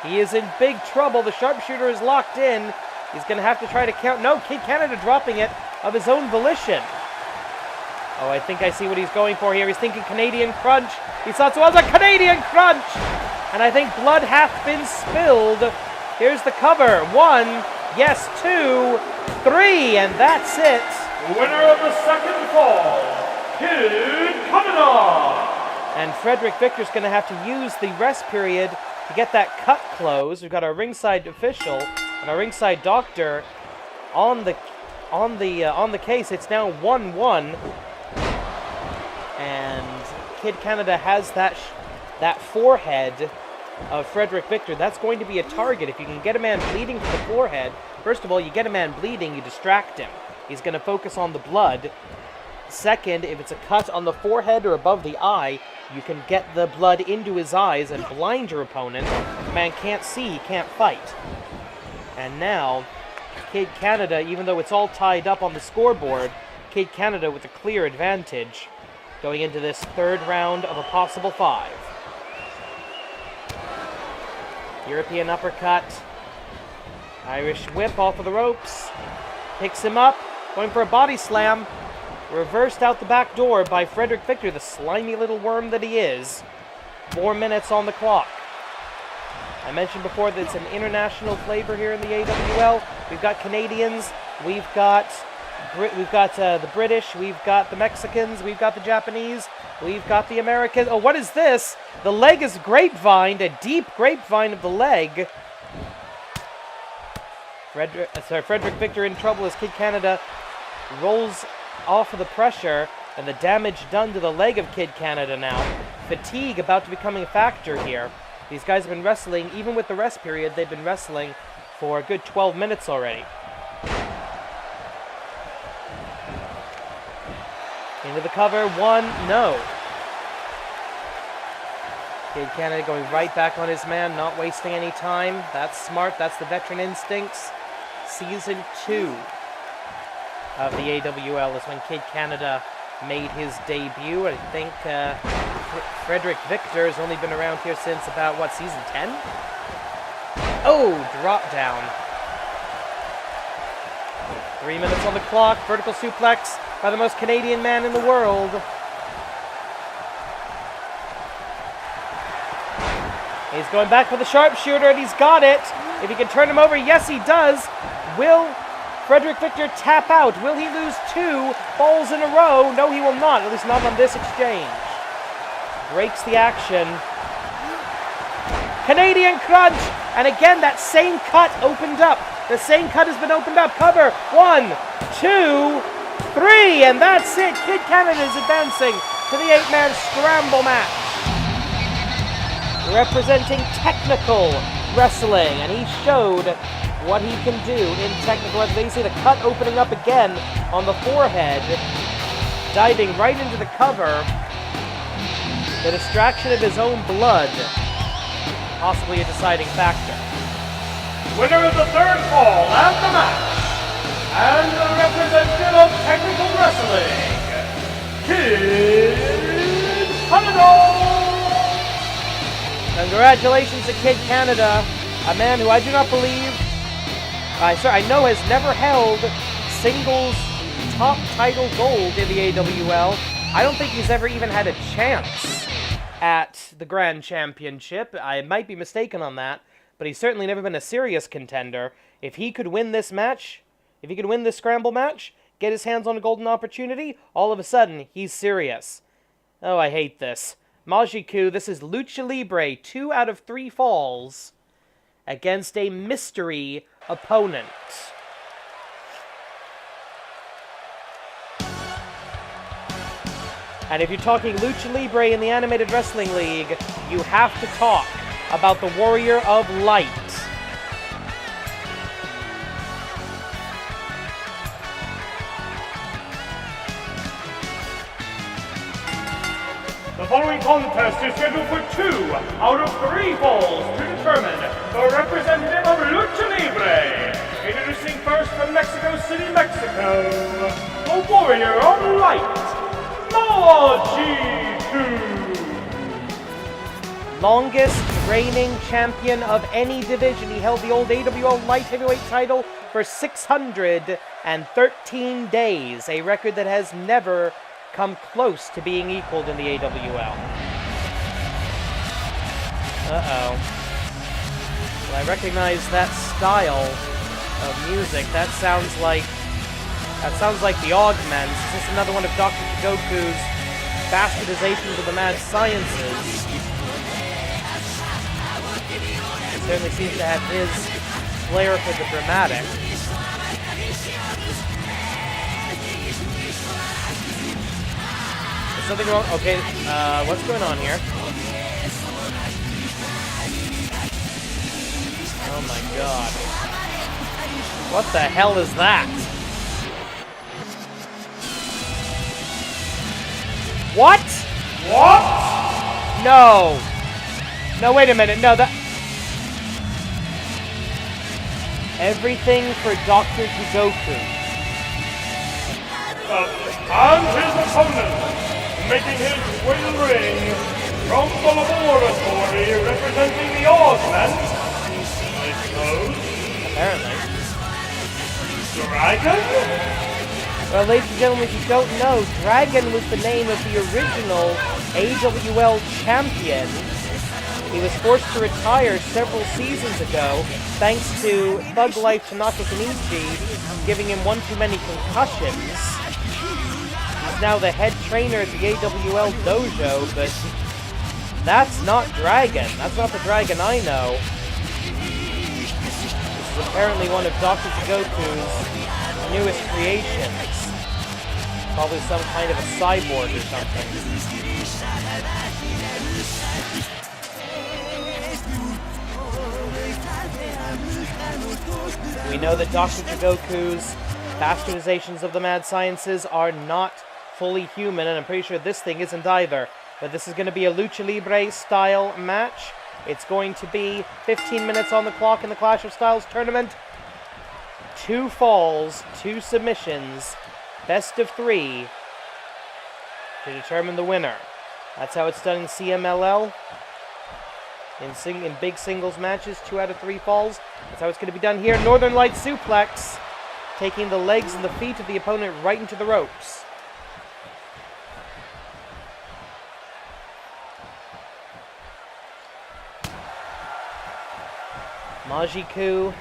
He is in big trouble. The sharpshooter is locked in. He's going to have to try to count. No, Kid Canada dropping it of his own volition. Oh, I think I see what he's going for here. He's thinking Canadian Crunch. He thought it was a Canadian Crunch! And I think blood hath been spilled. Here's the cover. 1, yes, 2, 3, and that's it. Winner of the second fall, Kid Canada. And Frederick Victor's going to have to use the rest period to get that cut closed. We've got our ringside official and our ringside doctor on the case. It's now 1-1, and Kid Canada has that forehead of Frederick Victor. That's going to be a target. If you can get a man bleeding from the forehead, first of all, you get a man bleeding, you distract him. He's going to focus on the blood. Second, if it's a cut on the forehead or above the eye, you can get the blood into his eyes and blind your opponent. The man can't see, he can't fight. And now, Kid Canada, even though it's all tied up on the scoreboard, Kid Canada with a clear advantage going into this third round of a possible 5. European uppercut. Irish whip off of the ropes. Picks him up, going for a body slam. Reversed out the back door by Frederick Victor, the slimy little worm that he is. 4 minutes on the clock. I mentioned before that it's an international flavor here in the AWL. We've got Canadians, we've got the British, we've got the Mexicans, we've got the Japanese, we've got the Americans. Oh, what is this? The leg is grapevined, a deep grapevine of the leg. Frederick Victor in trouble as Kid Canada rolls off of the pressure, and the damage done to the leg of Kid Canada now. Fatigue about to become a factor here. These guys have been wrestling, even with the rest period, they've been wrestling for a good 12 minutes already. Into the cover, 1, no. Kid Canada going right back on his man, not wasting any time. That's smart, that's the veteran instincts. Season 2 of the AWL is when Kid Canada made his debut. I think Frederick Victor has only been around here since about, what, season 10? Oh, drop down. 3 minutes on the clock. Vertical suplex by the most Canadian man in the world. He's going back for the sharpshooter, and he's got it. If he can turn him over, yes, he does. Will Frederick Victor tap out? Will he lose 2 falls in a row? No, he will not, at least not on this exchange. Breaks the action. Canadian Crunch! And again, that same cut opened up. The same cut has been opened up. Cover. 1, 2, 3, and that's it. Kid Canada is advancing to the 8-man scramble match. Representing technical wrestling, and he showed what he can do in technical wrestling. You see the cut opening up again on the forehead, diving right into the cover. The distraction of his own blood, possibly a deciding factor. Winner of the third fall and the match, and the representative of technical wrestling, Kid Canada. Congratulations to Kid Canada, a man who I do not believe, I know has never held singles top title gold in the AWL. I don't think he's ever even had a chance at the Grand Championship. I might be mistaken on that, but he's certainly never been a serious contender. If he could win this match, if he could win this scramble match, get his hands on a golden opportunity, all of a sudden, he's serious. Oh, I hate this. Majiku, this is Lucha Libre, 2 out of 3 falls against a mystery opponent. And if you're talking Lucha Libre in the Animated Wrestling League, you have to talk about the Warrior of Light. The following contest is scheduled for 2 out of 3 falls to determine the representative of Lucha Libre. Introducing first from Mexico City, Mexico, the Warrior of Light, Majiku. Longest reigning champion of any division. He held the old AWL Light Heavyweight title for 613 days, a record that has never come close to being equaled in the AWL. Uh-oh. Well, I recognize that style of music. That sounds like the Augments. Is this another one of Dr. Jigoku's bastardizations of the mad sciences? It certainly seems to have his flair for the dramatic. Is something wrong? Okay, what's going on here? Oh my god. What the hell is that? What? What? No. No, wait a minute. No, that... Everything for Dr. Jigoku. And his opponent, making his way to the ring from the laboratory representing the Augments, I suppose. Apparently. Dragon? Well, ladies and gentlemen, if you don't know, Dragon was the name of the original AWL champion. He was forced to retire several seasons ago thanks to Thug Life Tanaka Kenichi giving him one too many concussions. He's now the head trainer at the AWL dojo, but that's not Dragon. That's not the Dragon I know. This is apparently one of Dr. Jigoku's newest creations. Probably some kind of a cyborg or something. We know that Dr. Jigoku's bastardizations of the mad sciences are not fully human, and I'm pretty sure this thing isn't either. But this is going to be a Lucha Libre style match. It's going to be 15 minutes on the clock in the Clash of Styles tournament. 2 falls, 2 submissions, best of 3 to determine the winner. That's how it's done in CMLL. In big singles matches, 2 out of 3 falls. That's how it's going to be done here. Northern Light suplex, taking the legs and the feet of the opponent right into the ropes. Majiku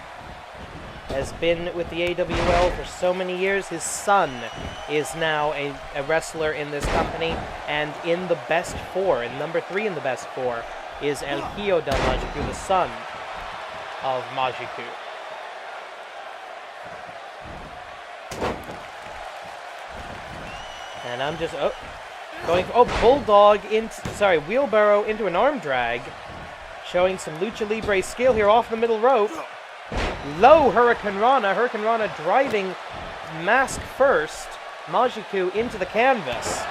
has been with the AWL for so many years. His son is now a wrestler in this company, and in the best 4, in number 3 in the best 4, is El Hijo del Majiku, the son of Majiku. And I'm just bulldog into wheelbarrow into an arm drag, showing some Lucha Libre skill here off the middle rope. Low Hurricane Rana driving mask first, Majiku into the canvas.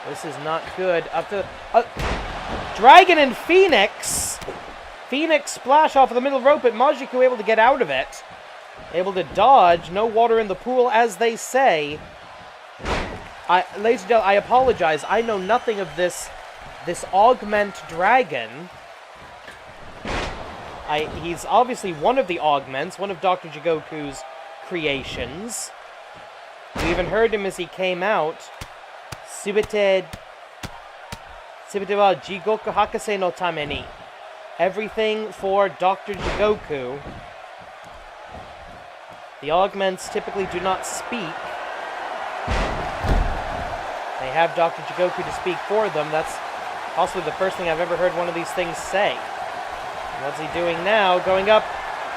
This is not good. Up to Dragon and Phoenix. Phoenix splash off of the middle rope, but Majiku able to get out of it. Able to dodge. No water in the pool, as they say. Ladies and gentlemen, I apologize. I know nothing of this Augment Dragon. He's obviously one of the Augments, one of Dr. Jigoku's creations. We even heard him as he came out. Subite wa Jigoku Hakase no tame ni. Everything for Dr. Jigoku. The Augments typically do not speak. They have Dr. Jigoku to speak for them. That's possibly the first thing I've ever heard one of these things say. What's he doing now? Going up.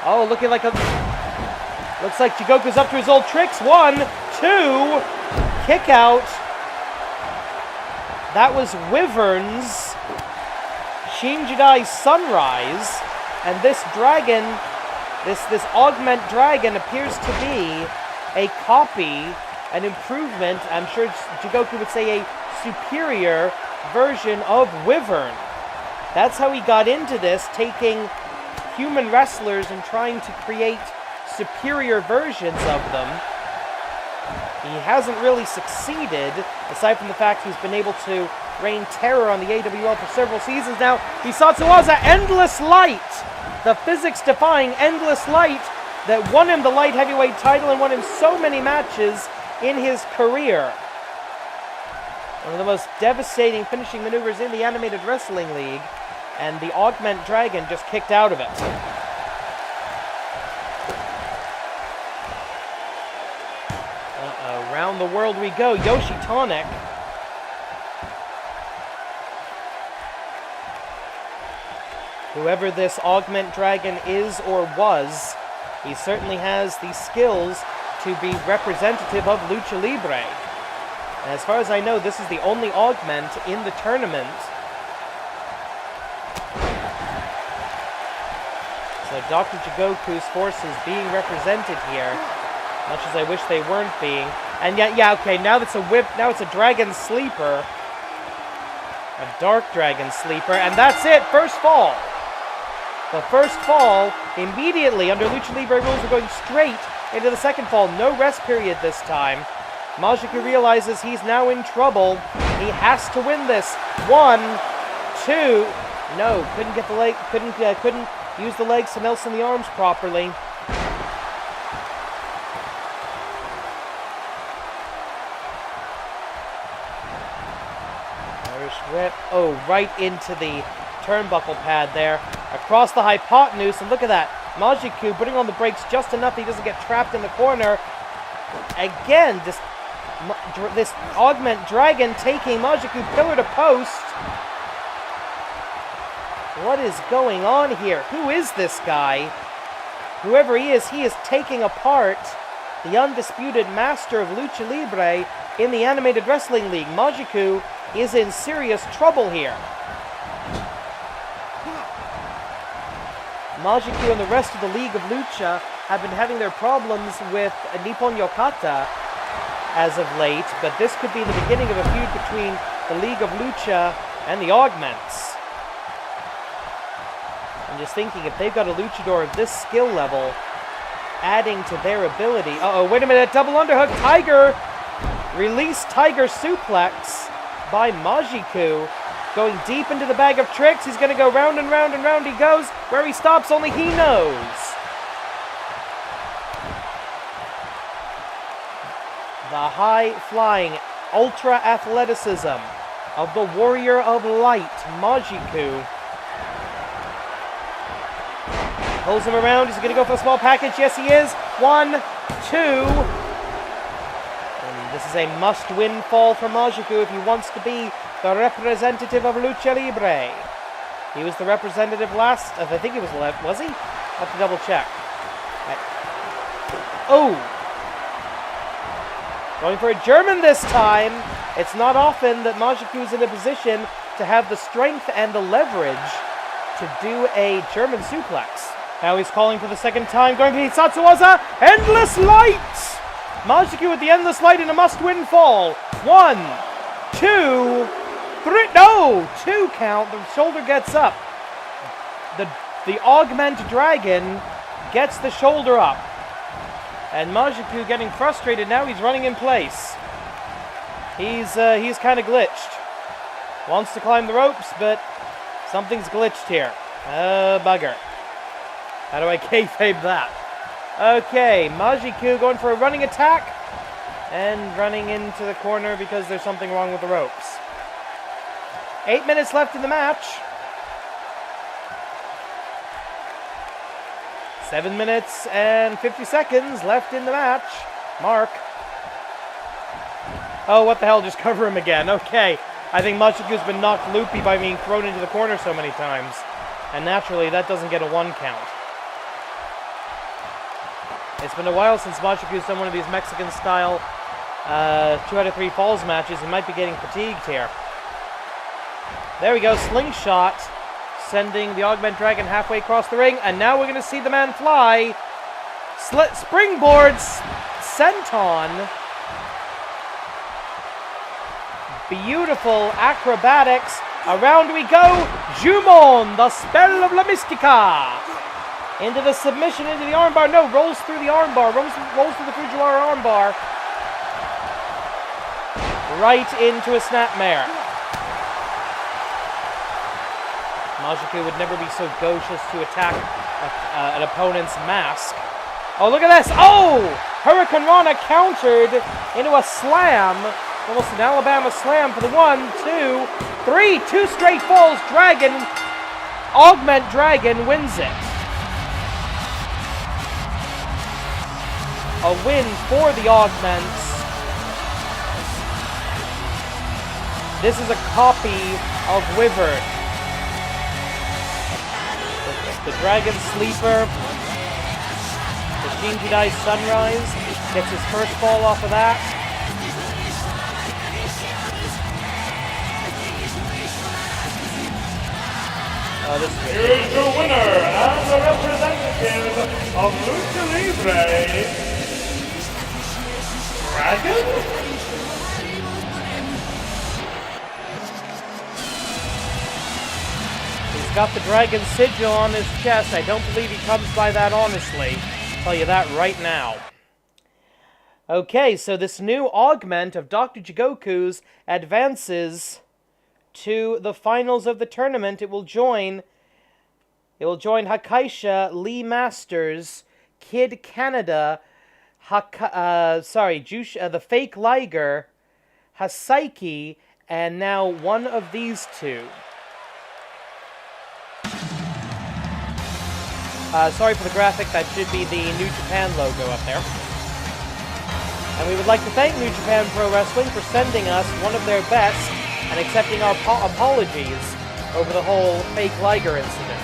Oh, looking like looks like Jigoku's up to his old tricks. 1, 2, kick out. That was Wyvern's Shinjidai Sunrise, and this dragon, this Augment Dragon appears to be a copy, an improvement, I'm sure Jigoku would say a superior version of Wyvern. That's how he got into this, taking human wrestlers and trying to create superior versions of them. He hasn't really succeeded, aside from the fact he's been able to rain terror on the AWL for several seasons now. Hisatsuwaza, Endless Light! The physics-defying Endless Light that won him the light heavyweight title and won him so many matches in his career. One of the most devastating finishing maneuvers in the Animated Wrestling League, and the Augment Dragon just kicked out of it. Around the world we go. Yoshi Tonic. Whoever this Augment Dragon is or was, he certainly has the skills to be representative of Lucha Libre. And as far as I know, this is the only Augment in the tournament. So Dr. Jigoku's forces being represented here, much as I wish they weren't being. And yet, yeah, okay, now it's a whip, now it's a Dragon Sleeper. A Dark Dragon Sleeper, and that's it, first fall. The first fall, immediately, under Lucha Libre rules, we're going straight into the second fall. No rest period this time. Majiku realizes he's now in trouble. He has to win this. 1, 2. No, couldn't get the leg. Couldn't use the legs to Nelson the arms properly. Irish whip. Oh, right into the turnbuckle pad there. Across the hypotenuse, and look at that. Majiku putting on the brakes just enough he doesn't get trapped in the corner. Again, this Augment Dragon taking Majiku pillar to post. What is going on here? Who is this guy? Whoever he is taking apart the undisputed master of Lucha Libre in the Animated Wrestling League. Majiku is in serious trouble here. Majiku and the rest of the League of Lucha have been having their problems with Nippon Yokata as of late, but this could be the beginning of a feud between the League of Lucha and the Augments. I'm just thinking, if they've got a luchador of this skill level, adding to their ability... Uh-oh, wait a minute, double underhook, Tiger! Release Tiger suplex by Majiku. Going deep into the bag of tricks. He's going to go round and round and round he goes. Where he stops, only he knows. The high-flying, ultra-athleticism of the Warrior of Light, Majiku. Pulls him around. He's going to go for a small package. Yes, he is. 1, 2. And this is a must-win fall for Majiku if he wants to be the representative of Lucha Libre. He was the representative last... I think he was left. Was he? I'll have to double check. Oh! Going for a German this time. It's not often that Majiku is in a position to have the strength and the leverage to do a German suplex. Now he's calling for the second time, going for the Satsuwaza. Endless Light! Majiku with the Endless Light in a must-win fall. 1, 2, 3. No! 2 count. The shoulder gets up. The Augment Dragon gets the shoulder up. And Majiku getting frustrated now. He's running in place. He's kind of glitched. Wants to climb the ropes, but something's glitched here. Bugger. How do I kayfabe that? Okay, Majiku going for a running attack. And running into the corner because there's something wrong with the ropes. 8 minutes left in the match. 7 minutes and 50 seconds left in the match. Mark. Oh, what the hell? Just cover him again. Okay. I think Machiku's been knocked loopy by being thrown into the corner so many times. And naturally, that doesn't get a 1 count. It's been a while since Machiku's done one of these Mexican-style 2 out of 3 falls matches. He might be getting fatigued here. There we go. Slingshot. Sending the Augment Dragon halfway across the ring. And now we're going to see the man fly. Springboards. Senton. Beautiful acrobatics. Around we go. Jumon, the spell of La Mystica. Into the submission, into the armbar. No, rolls through the armbar. Rolls through the Fujiwara armbar. Right into a snapmare. Majiku would never be so gauchious to attack an opponent's mask. Oh, look at this. Oh! Hurricane Rana countered into a slam. Almost an Alabama slam for the 1, 2, 3. 2 straight falls. Dragon, Augment Dragon wins it. A win for the Augments. This is a copy of Wyvern. The Dragon Sleeper. The Shin Jidai Sunrise. Gets his first fall off of that. Oh, this is Here's your winner and the representative of Lucha Libre, Dragon? He's got the Dragon Sigil on his chest. I don't believe he comes by that honestly. I'll tell you that right now. Okay, so this new augment of Dr. Jigoku's advances to the finals of the tournament. It will join Hakaisha, Lee Masters, Kid Canada, the Fake Liger, Hasaiki, and now one of these two. Sorry for the graphic, that should be the New Japan logo up there. And we would like to thank New Japan Pro Wrestling for sending us one of their best and accepting our apologies over the whole Fake Liger incident.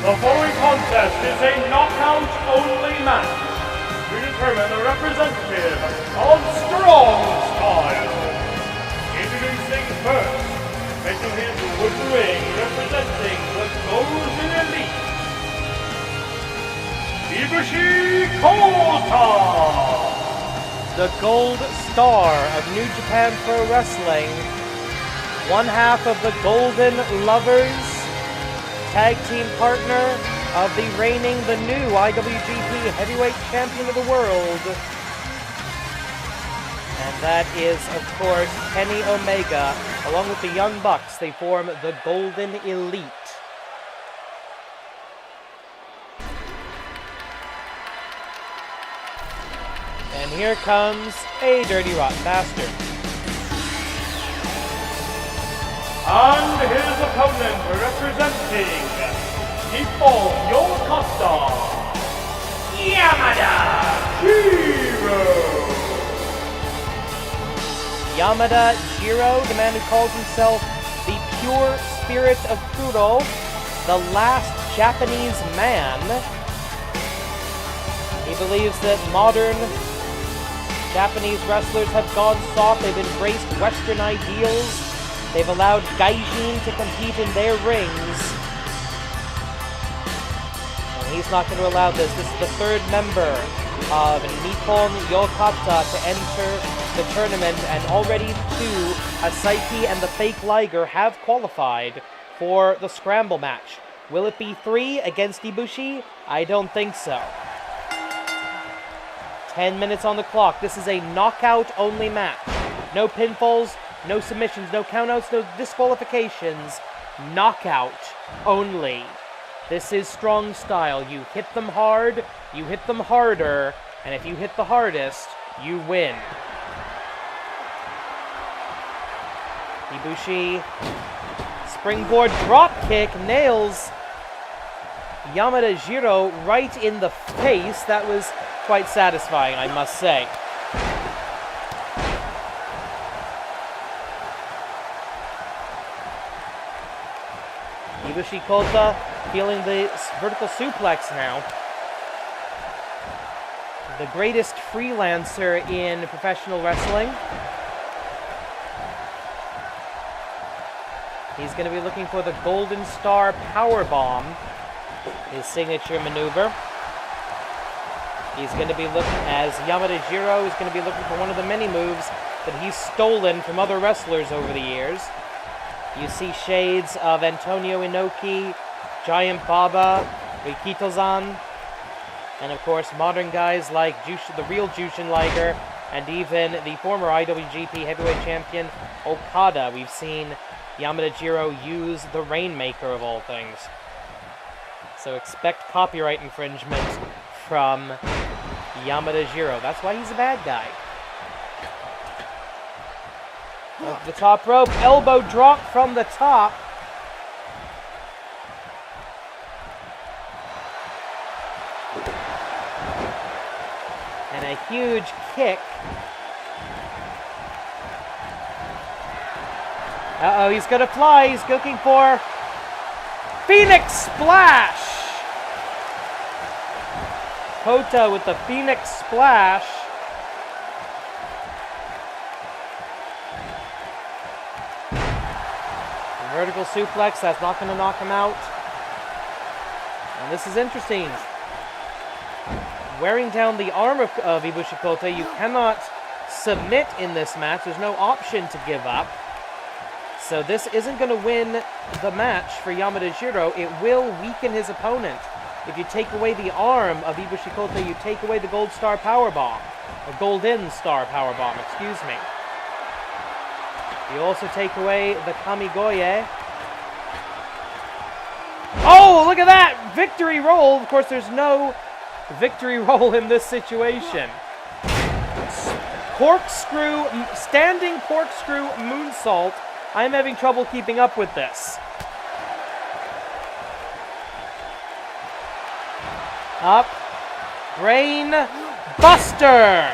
The following contest is a knockout-only match to determine the representative of Strong Style. Introducing first, making his wood ring representing the Golden Elite, Ibushi Kota! The Gold Star of New Japan Pro Wrestling, one half of the Golden Lovers, tag team partner of the new IWGP Heavyweight Champion of the World. And that is, of course, Kenny Omega. Along with the Young Bucks, they form the Golden Elite. And here comes a Dirty Rotten Bastard. And his opponent representing Nippon Yokata, Yamada Jiro. Yamada Jiro, the man who calls himself the Pure Spirit of Kuro, the last Japanese man. He believes that modern Japanese wrestlers have gone soft. They've embraced Western ideals. They've allowed gaijin to compete in their rings. And he's not going to allow this. This is the third member of Nippon Yokata to enter the tournament, and already two, Hasaiki and the Fake Liger, have qualified for the scramble match. Will it be 3 against Ibushi? I don't think so. 10 minutes on the clock. This is a knockout-only match. No pinfalls, no submissions, no countouts, no disqualifications. Knockout only. This is Strong Style. You hit them hard, you hit them harder, and if you hit the hardest, you win. Ibushi, springboard drop kick, nails Yamada Jiro right in the face. That was quite satisfying, I must say. Ibushi Kota feeling the vertical suplex now. The greatest freelancer in professional wrestling. He's going to be looking for the Golden Star Powerbomb, his signature maneuver. He's going to be looking, as Yamada Jiro is going to be looking for one of the many moves that he's stolen from other wrestlers over the years. You see shades of Antonio Inoki, Giant Baba, Rikito-zan, and of course modern guys like the real Jushin Liger, and even the former IWGP Heavyweight Champion Okada. We've seen Yamada Jiro use the Rainmaker of all things. So expect copyright infringement from Yamada Jiro. That's why he's a bad guy. Up the top rope, elbow drop from the top. And a huge kick. Uh-oh, he's gonna fly. He's looking for Phoenix Splash. Kota with the Phoenix Splash. Vertical suplex, that's not going to knock him out. And this is interesting. Wearing down the arm of Ibushi Kota, you cannot submit in this match. There's no option to give up. So this isn't going to win the match for Yamada Jiro. It will weaken his opponent. If you take away the arm of Ibushi Kota, you take away the Gold Star Powerbomb. A Golden Star Powerbomb, excuse me. You also take away the Kamigoye. Oh, look at that! Victory roll! Of course, there's no victory roll in this situation. Corkscrew, standing corkscrew moonsault. I'm having trouble keeping up with this. Up. Brain Buster!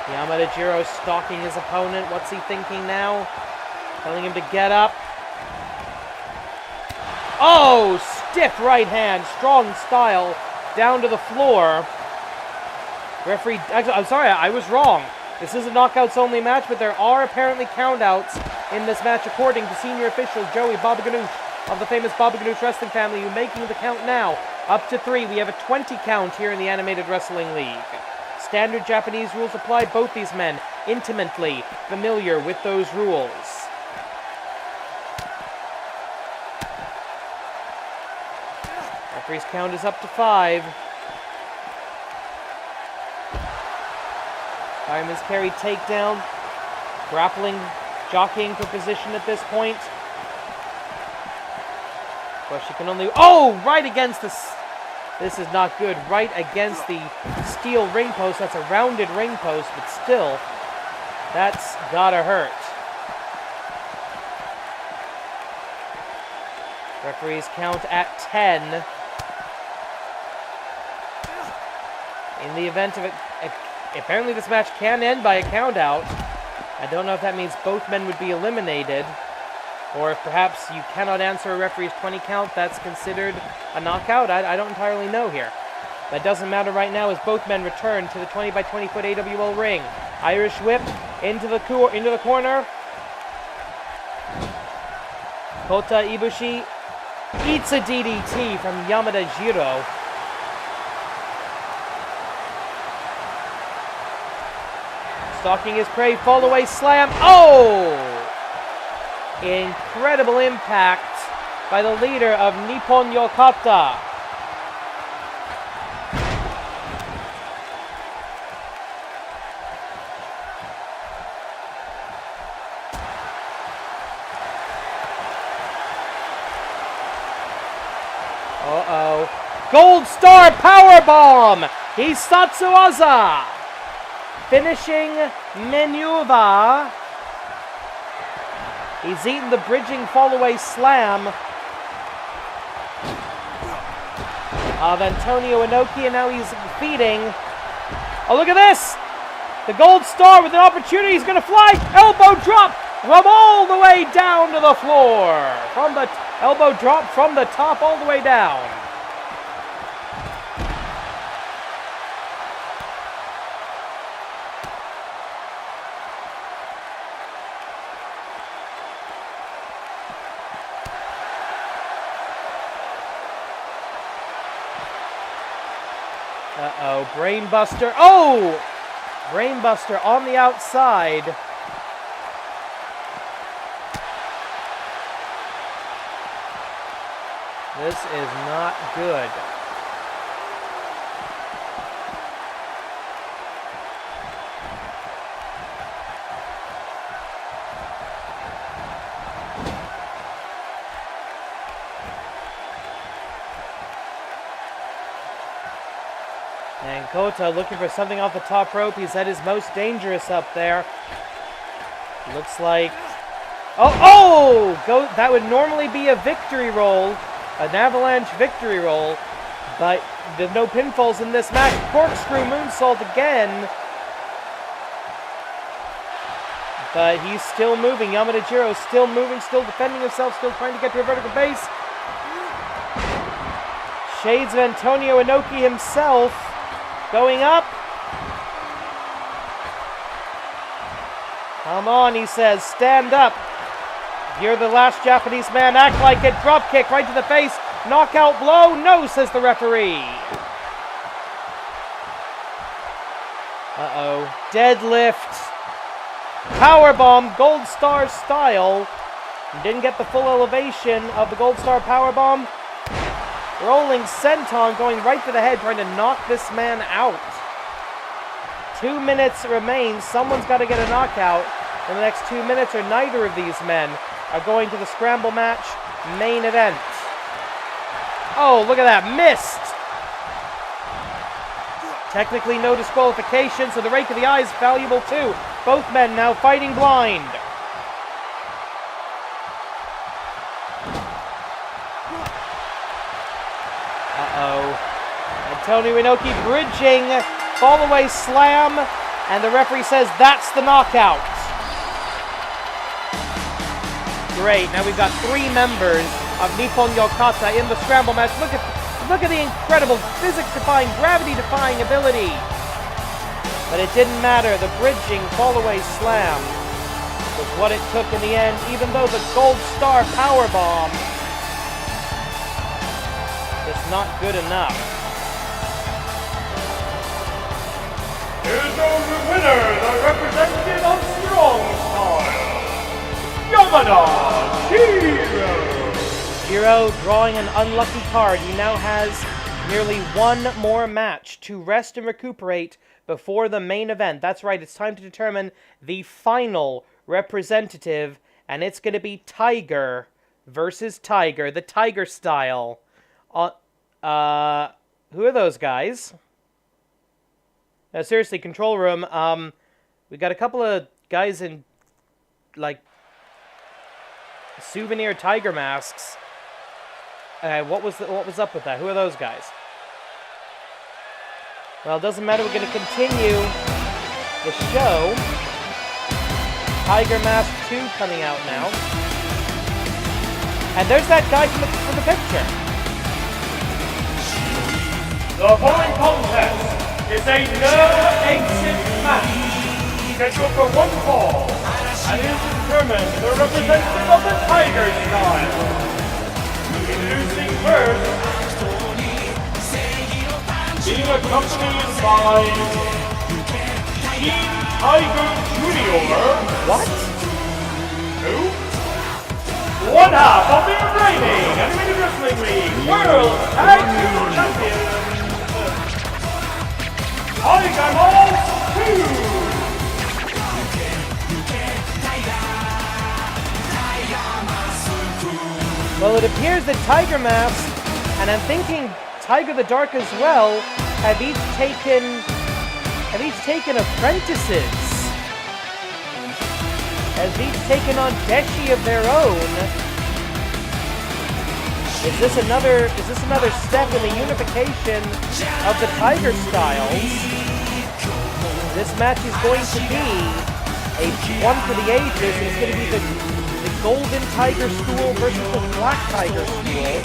Yamada Jiro stalking his opponent. What's he thinking now? Telling him to get up. Oh, stiff right hand, strong style, down to the floor. Referee, actually, I'm sorry, I was wrong. This is a knockouts only match, but there are apparently countouts in this match according to senior official Joey Baba Ganoush of the famous Baba Ganoush wrestling family, who making the count now. Up to 3, we have a 20 count here in the Animated Wrestling League. Standard Japanese rules apply. Both these men intimately familiar with those rules. Referee's count is up to 5. Fireman's carry takedown. Grappling, jockeying for position at this point. Of course, she can only... Oh! Right against the... This is not good. Right against the steel ring post. That's a rounded ring post, but still, that's gotta hurt. Referees count at 10. In the event of it, apparently this match can end by a count out. I don't know if that means both men would be eliminated, or if perhaps you cannot answer a referee's 20 count, that's considered a knockout. I don't entirely know here. That doesn't matter right now as both men return to the 20 by 20 foot AWL ring. Irish whip into the corner. Kota Ibushi eats a DDT from Yamada Jiro. Stalking his prey, fall away slam. Oh! Incredible impact by the leader of Nippon Yokata. Uh-oh. Gold Star Powerbomb! Hisatsuwaza! Finishing maneuver. He's eaten the bridging fall-away slam of Antonio Inoki, and now he's feeding. Oh, look at this! The Gold Star with an opportunity. He's going to fly. Elbow drop from all the way down to the floor. From the elbow drop from the top all the way down. Uh-oh, Brainbuster. Oh! Brainbuster on the outside. This is not good. And Kota looking for something off the top rope. He's at his most dangerous up there. Looks like... that would normally be a victory roll. An avalanche victory roll. But there's no pinfalls in this match. Corkscrew moonsault again. But he's still moving. Yamada still moving, still defending himself, still trying to get to a vertical base. Shades of Antonio Inoki himself going up. Come on, he says, stand up. You're the last Japanese man, act like it. Drop kick right to the face. Knockout blow. No, says the referee. Uh-oh. Deadlift. Powerbomb, Gold Star style. Didn't get the full elevation of the Gold Star powerbomb. Rolling senton going right to the head, trying to knock this man out. 2 minutes remain. Someone's got to get a knockout in the next 2 minutes, or neither of these men are going to the scramble match main event. Oh, look at that. Missed. Technically no disqualification, so the rake of the eye is valuable too. Both men now fighting blind. Antonio Inoki bridging, fall away slam, and the referee says that's the knockout. Great, now we've got 3 members of Nippon Yokata in the scramble match. Look at the incredible physics-defying, gravity-defying ability. But it didn't matter, the bridging fall away slam was what it took in the end, even though the Gold Star powerbomb is not good enough. Here's our winner, the representative of Strong Style, Yamada Shiro drawing an unlucky card. He now has nearly 1 more match to rest and recuperate before the main event. That's right, it's time to determine the final representative, and it's going to be Tiger versus Tiger, the Tiger style. Who are those guys? Seriously, control room. We got a couple of guys in, like, souvenir tiger masks. What was up with that? Who are those guys? Well, it doesn't matter. We're going to continue the show. Tiger Mask 2 coming out now. And there's that guy from the picture. The following contest is a no-exit match scheduled for 1 fall and is determined the representative of the Tiger style. Introducing first, being accompanied by Team Tiger Junior. What? Who? 1 half of the reigning Animated Wrestling League World Tag Team Champions, Tiger Mask 2! Well, it appears that Tiger Mask, and I'm thinking Tiger the Dark as well, have each taken apprentices. Have each taken on Deshi of their own. Is this another step in the unification of the Tiger styles? This match is going to be a one for the ages. It's going to be the Golden Tiger School versus the Black Tiger School.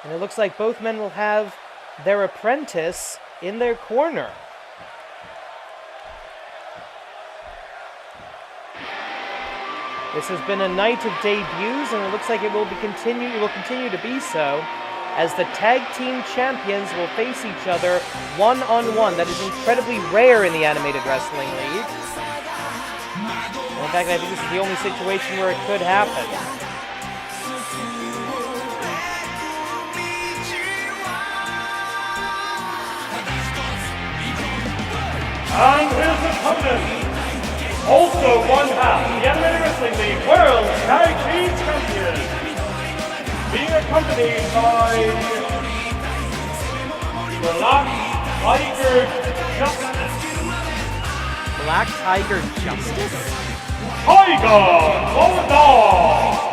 And it looks like both men will have their apprentice in their corner. This has been a night of debuts, and it looks like it will continue to be so, as the tag team champions will face each other one-on-one. That is incredibly rare in the Animated Wrestling League. And in fact, I think this is the only situation where it could happen. And his opponent, also 1 half the Animated Wrestling League World Tag Team Champions, being accompanied accompanied by Black Tiger Justice. Black Tiger Justice? Tiger Bulldog!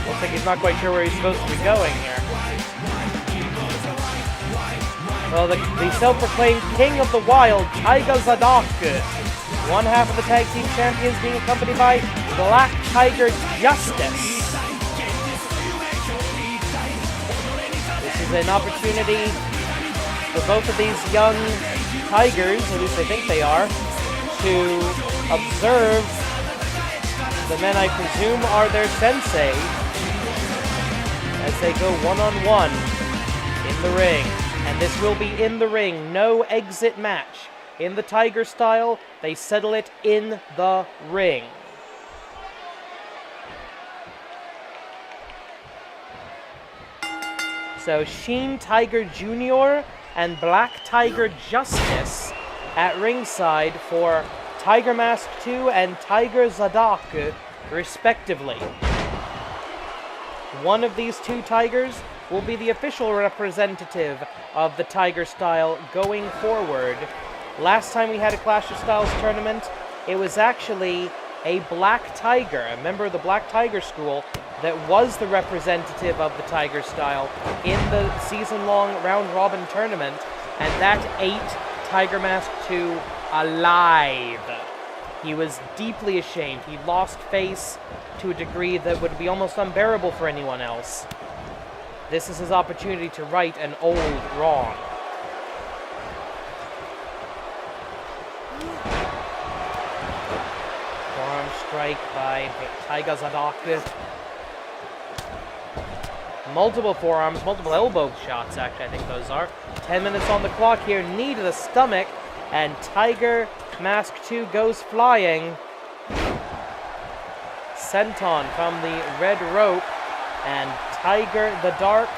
Looks like he's not quite sure where he's supposed to be going here. Well, the self-proclaimed king of the wild, Tiger Zadok. One half of the tag team champions being accompanied by Black Tiger Justice. This is an opportunity for both of these young tigers, at least I think they are, to observe the men I presume are their sensei as they go one-on-one in the ring. And this will be in the ring, no exit match. In the Tiger style, they settle it in the ring. So Sheen Tiger Jr. and Black Tiger Justice at ringside for Tiger Mask 2 and Tiger Zadok, respectively. One of these two tigers will be the official representative of the Tiger style going forward. Last time we had a Clash of Styles tournament, it was actually a Black Tiger, a member of the Black Tiger school, that was the representative of the Tiger style in the season-long round-robin tournament, and that ate Tiger Mask 2 alive. He was deeply ashamed. He lost face to a degree that would be almost unbearable for anyone else. This is his opportunity to right an old wrong. Forearm strike by Tiger Zadok. Multiple forearms, multiple elbow shots, actually, I think those are. 10 minutes on the clock here. Knee to the stomach, and Tiger Mask 2 goes flying. Senton from the red rope, and Tiger the Dark.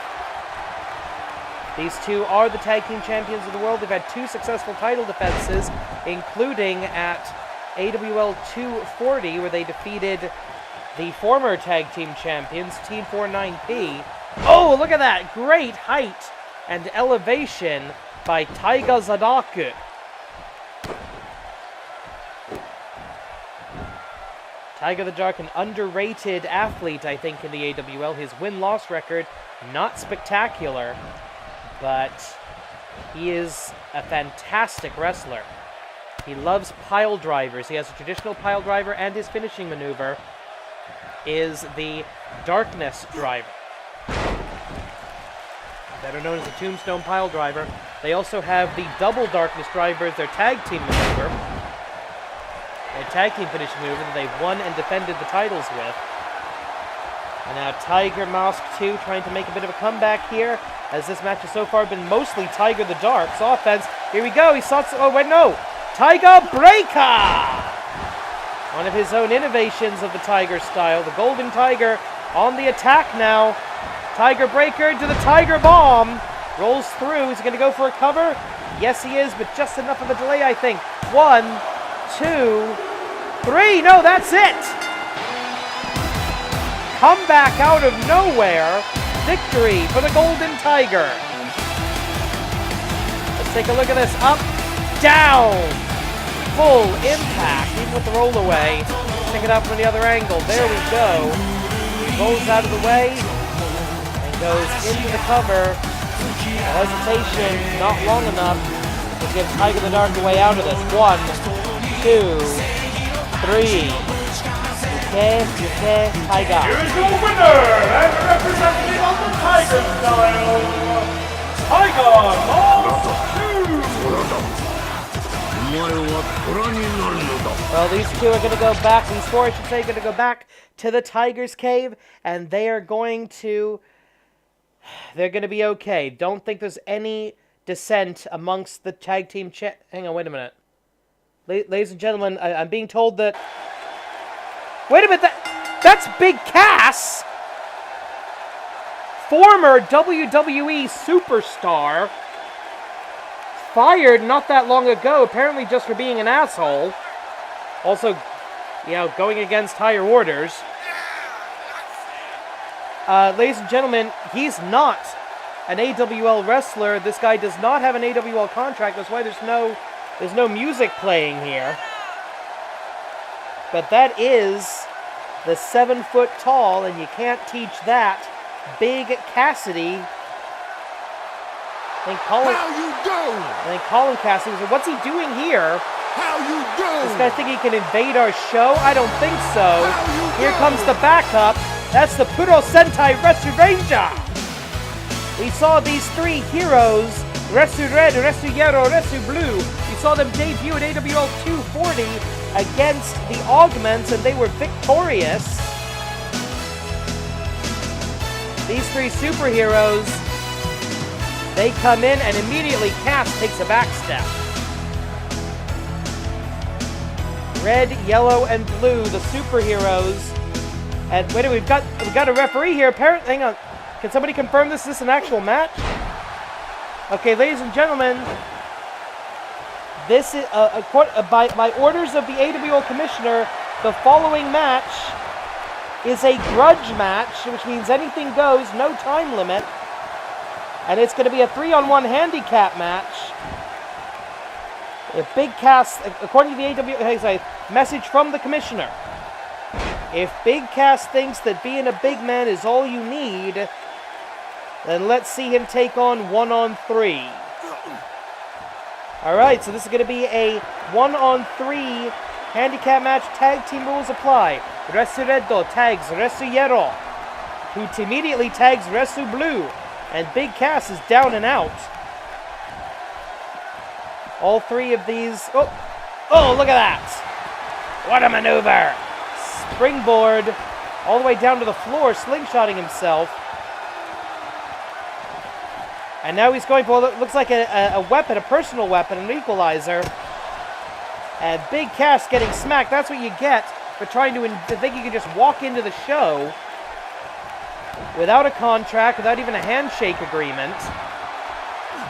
These two are the tag team champions of the world. They've had two successful title defenses, including at AWL 240, where they defeated the former tag team champions, Team 49P. Oh, look at that! Great height and elevation by Tiger Zadok. Tiger the Dark, an underrated athlete, I think, in the AWL. His win-loss record, not spectacular, but he is a fantastic wrestler. He loves pile drivers. He has a traditional pile driver, and his finishing maneuver is the Darkness Driver, better known as the Tombstone Pile Driver. They also have the Double Darkness Driver as their tag team maneuver, a tag team finishing maneuver that they've won and defended the titles with. And now Tiger Mask 2 trying to make a bit of a comeback here, as this match has so far been mostly Tiger the Dark's offense. Here we go, he saw, oh wait, no! Tiger Breaker! One of his own innovations of the Tiger style, the Golden Tiger on the attack now. Tiger Breaker into the Tiger Bomb. Rolls through, is he going to go for a cover? Yes he is, but just enough of a delay, I think. 1, 2, 3, no, that's it! Comeback out of nowhere. Victory for the Golden Tiger. Let's take a look at this. Up, down. Full impact, even with the roll away. Check it out from the other angle. There we go. Rolls out of the way and goes into the cover. Hesitation, not long enough to give Tiger the Dark a way out of this. 1, 2, 3. Tiger. Here's your winner and representative of the Tiger style, Tiger Mask 2. Well, these two are going to go back, these four, I should say, are going to go back to the Tiger's Cave, and they are going to, they're going to be okay. Don't think there's any dissent amongst the tag team hang on, wait a minute. Ladies and gentlemen, I'm being told that, wait a minute, that's Big Cass! Former WWE superstar. Fired not that long ago, apparently just for being an asshole. Also, you know, going against higher orders. ladies and gentlemen, he's not an AWL wrestler. This guy does not have an AWL contract. That's why there's no music playing here. But that is the 7 foot tall, and you can't teach that, Big Cassidy. I think Colin Cassidy was, what's he doing here? This guy think he can invade our show? I don't think so. Here comes the backup. That's the Puro Sentai Resu Ranger. We saw these 3 heroes, Resu Red, Resu Yellow, Resu Blue. We saw them debut at AWL 240 against the Augments, and they were victorious. These 3 superheroes, they come in, and immediately Cass takes a back step. Red, yellow, and blue, the superheroes. And wait, we've got a referee here. Apparently, hang on. Can somebody confirm this? Is this an actual match? Okay, ladies and gentlemen, this is by orders of the AWL commissioner. The following match is a grudge match, which means anything goes, no time limit, and it's going to be a 3-on-1 handicap match. If Big Cass, according to the AWL, message from the commissioner, if Big Cass thinks that being a big man is all you need, then let's see him take on 1-on-3. Alright, so this is going to be a 1-on-3 handicap match. Tag team rules apply. Resu Reddo tags Resu Yero, who immediately tags Resu Blue, and Big Cass is down and out. All 3 of these... Oh, look at that! What a maneuver! Springboard all the way down to the floor, slingshotting himself. And now he's going for what looks like a weapon, a personal weapon, an equalizer. And Big Cass getting smacked. That's what you get for trying to think you can just walk into the show without a contract, without even a handshake agreement.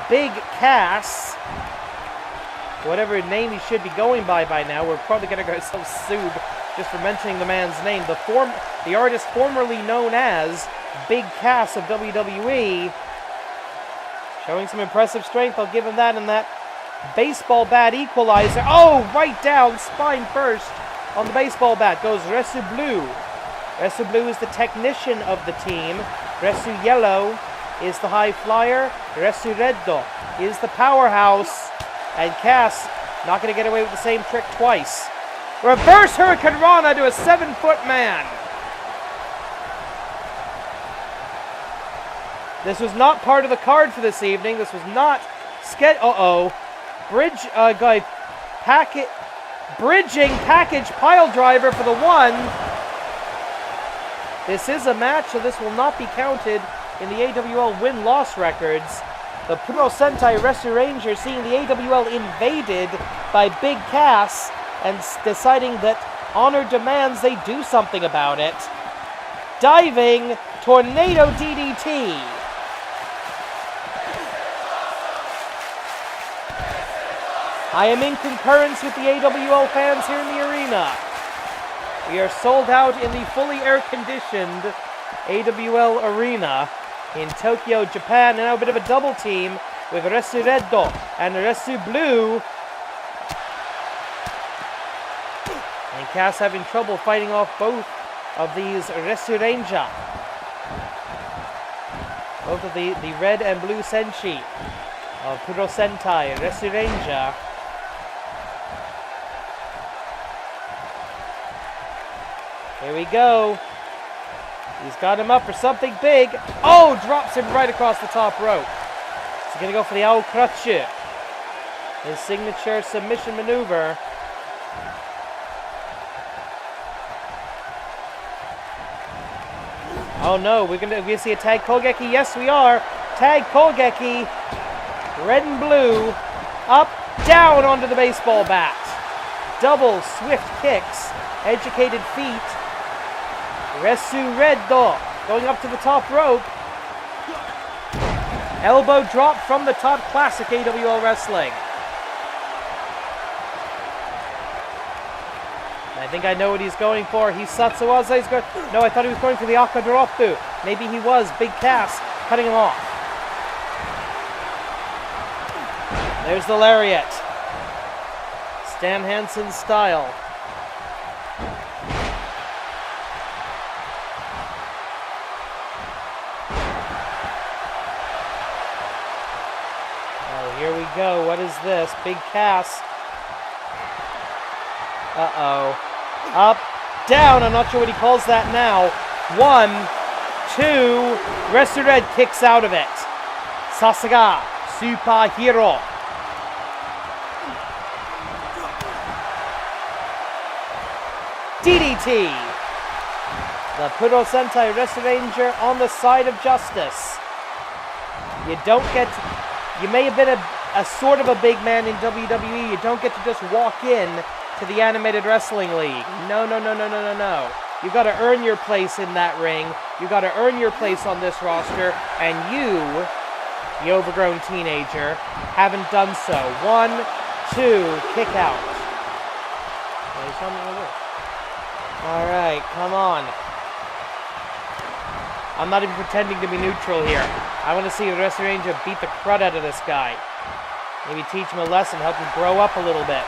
Big Cass, whatever name he should be going by now. We're probably going to get ourselves sued just for mentioning the man's name. The artist formerly known as Big Cass of WWE. Showing some impressive strength, I'll give him that, and that baseball bat equalizer. Oh, right down, spine first on the baseball bat goes Resu Blue. Resu Blue is the technician of the team. Resu Yellow is the high flyer. Resu Reddo is the powerhouse. And Cass not going to get away with the same trick twice. Reverse Hurricane Rana to a 7 foot man. This was not part of the card for this evening. This was not bridging package pile driver for the 1. This is a match, so this will not be counted in the AWL win-loss records. The Puro Sentai Resu Ranger seeing the AWL invaded by Big Cass and deciding that honor demands they do something about it. Diving Tornado DDT. I am in concurrence with the AWL fans here in the arena. We are sold out in the fully air-conditioned AWL arena in Tokyo, Japan. And now a bit of a double team with Resu Reddo and Resu Blue. And Cass having trouble fighting off both of these Resu Ranger. Both of the red and blue Senshi of Puro Sentai, Resu Ranger. Here we go. He's got him up for something big. Oh, drops him right across the top rope. He's going to go for the Ao Crutch. His signature submission maneuver. Oh no, we're gonna see a tag Kogeki. Yes, we are. Tag Kogeki. Red and blue. Up, down onto the baseball bat. Double swift kicks. Educated feet. Resu Reddo going up to the top rope. Elbow drop from the top, classic AWL wrestling. And think I know what he's going for. He's Satsuwaza. He's going. No, I thought he was going for the Akadoropu. Maybe he was. Big Cass cutting him off. There's the lariat. Stan Hansen style. Oh, here we go. What is this? Big Cass. Uh-oh. Up, down. I'm not sure what he calls that now. 1, 2. Resurred kicks out of it. Sasaga, superhero. DDT. The Puro Sentai Wrestle Ranger on the side of justice. You don't get... You may have been a sort of a big man in WWE. You don't get to just walk in to the Animated Wrestling League. No. You got to earn your place in that ring. You got to earn your place on this roster. And you, the overgrown teenager, haven't done so. 1, 2, kick out. All right, come on. I'm not even pretending to be neutral here. I want to see the Wrestle Ranger beat the crud out of this guy. Maybe teach him a lesson, help him grow up a little bit.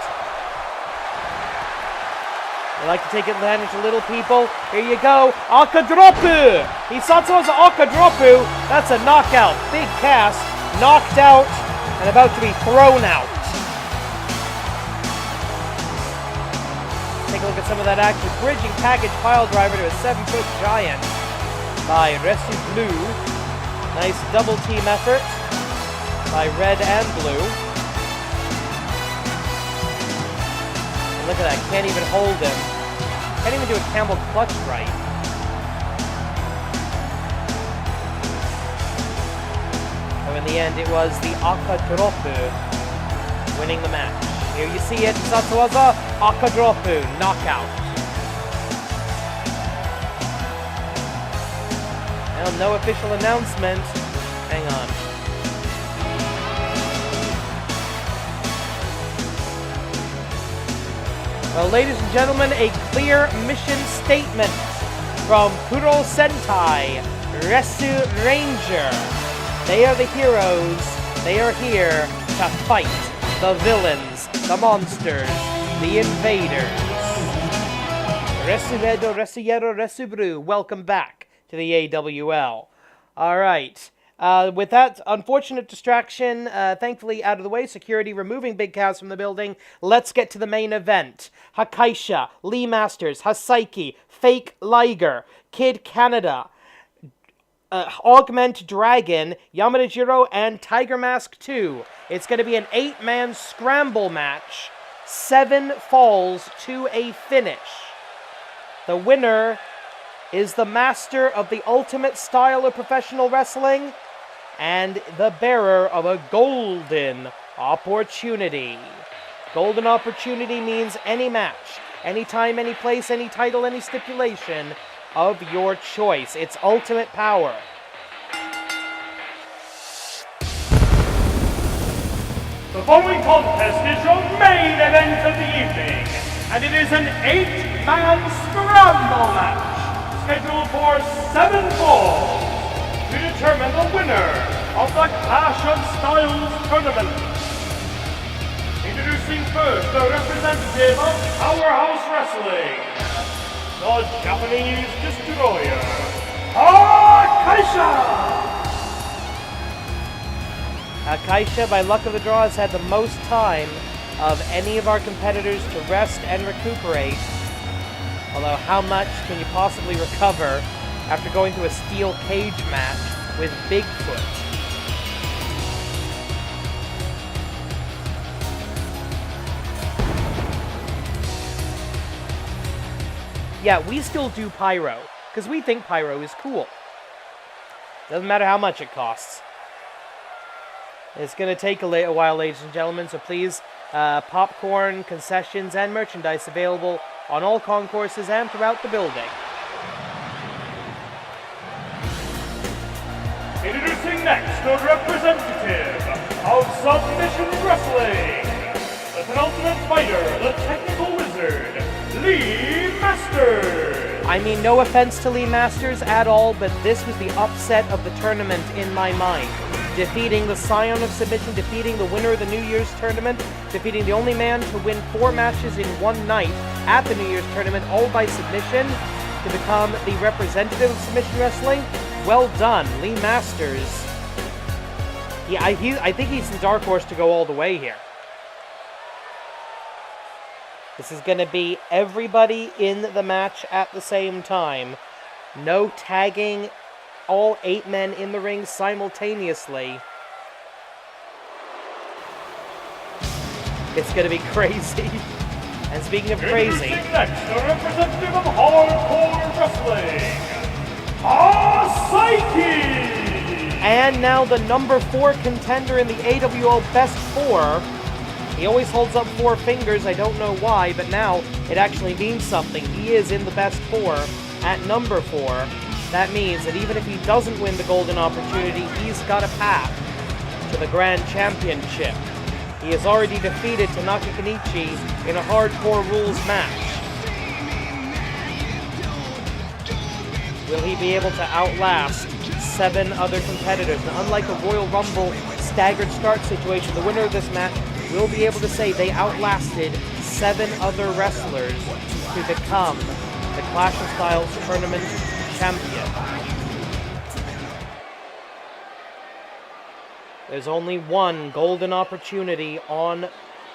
They like to take advantage of little people. Here you go. Akadropu! Hisatsu's Akadropu. That's a knockout. Big Cass knocked out and about to be thrown out. Take a look at some of that action. Bridging package pile driver to a 7-foot giant by Resu Blue. Nice double team effort by Red and Blue. And look at that, can't even hold him. Can't even do a camel clutch right. So in the end, it was the Akadropu winning the match. Here you see it, Satsuwaza, Akadropu, knockout. Well, no official announcement. Hang on. Well, ladies and gentlemen, a clear mission statement from Puro Sentai Resu Ranger. They are the heroes. They are here to fight the villains, the monsters, the invaders. Resu Redo, Resu Yero, Resu Bru, welcome back to the AWL. All right. With that unfortunate distraction, thankfully out of the way, security removing Big Cass from the building, let's get to the main event. Hakaisha, Lee Masters, Hasaiki, Fake Liger, Kid Canada, Augment Dragon, Yamada Jiro, and Tiger Mask 2. It's going to be an 8-man scramble match. 7 falls to a finish. The winner is the master of the ultimate style of professional wrestling and the bearer of a golden opportunity. Golden opportunity means any match, anytime, any place, any title, any stipulation of your choice. It's ultimate power. The following contest is your main event of the evening, and it is an 8-man scramble match scheduled for 7 falls to determine the winner of the Clash of Styles tournament. Introducing first the representative of Powerhouse Wrestling, the Japanese Destroyer, Hakaisha! Hakaisha, by luck of the draw, has had the most time of any of our competitors to rest and recuperate. Although, how much can you possibly recover after going through a steel cage match with Bigfoot? Yeah, we still do pyro, because we think pyro is cool. Doesn't matter how much it costs. It's going to take a while, ladies and gentlemen, so please, popcorn, concessions, and merchandise available on all concourses and throughout the building. Introducing next the representative of Submission Wrestling, the penultimate fighter, the technical wizard, Lee Masters. I mean, no offense to Lee Masters at all, but this was the upset of the tournament in my mind. Defeating the Scion of Submission, defeating the winner of the New Year's tournament, defeating the only man to win 4 matches in one night at the New Year's tournament, all by submission, to become the representative of submission wrestling. Well done, Lee Masters. Yeah, I think he's the dark horse to go all the way here. This is going to be everybody in the match at the same time. No tagging, all 8 men in the ring simultaneously. It's going to be crazy. And speaking of crazy... Next, the representative of Hardcore Wrestling, Psyche! And now the number 4 contender in the AWL Best 4. He always holds up 4 fingers, I don't know why, but now it actually means something. He is in the Best 4 at number 4. That means that even if he doesn't win the golden opportunity, he's got a path to the Grand Championship. He has already defeated Tanaka Kenichi in a Hardcore Rules match. Will he be able to outlast 7 other competitors? Now, unlike a Royal Rumble staggered start situation, the winner of this match will be able to say they outlasted 7 other wrestlers to become the Clash of Styles Tournament champion. There's only one golden opportunity on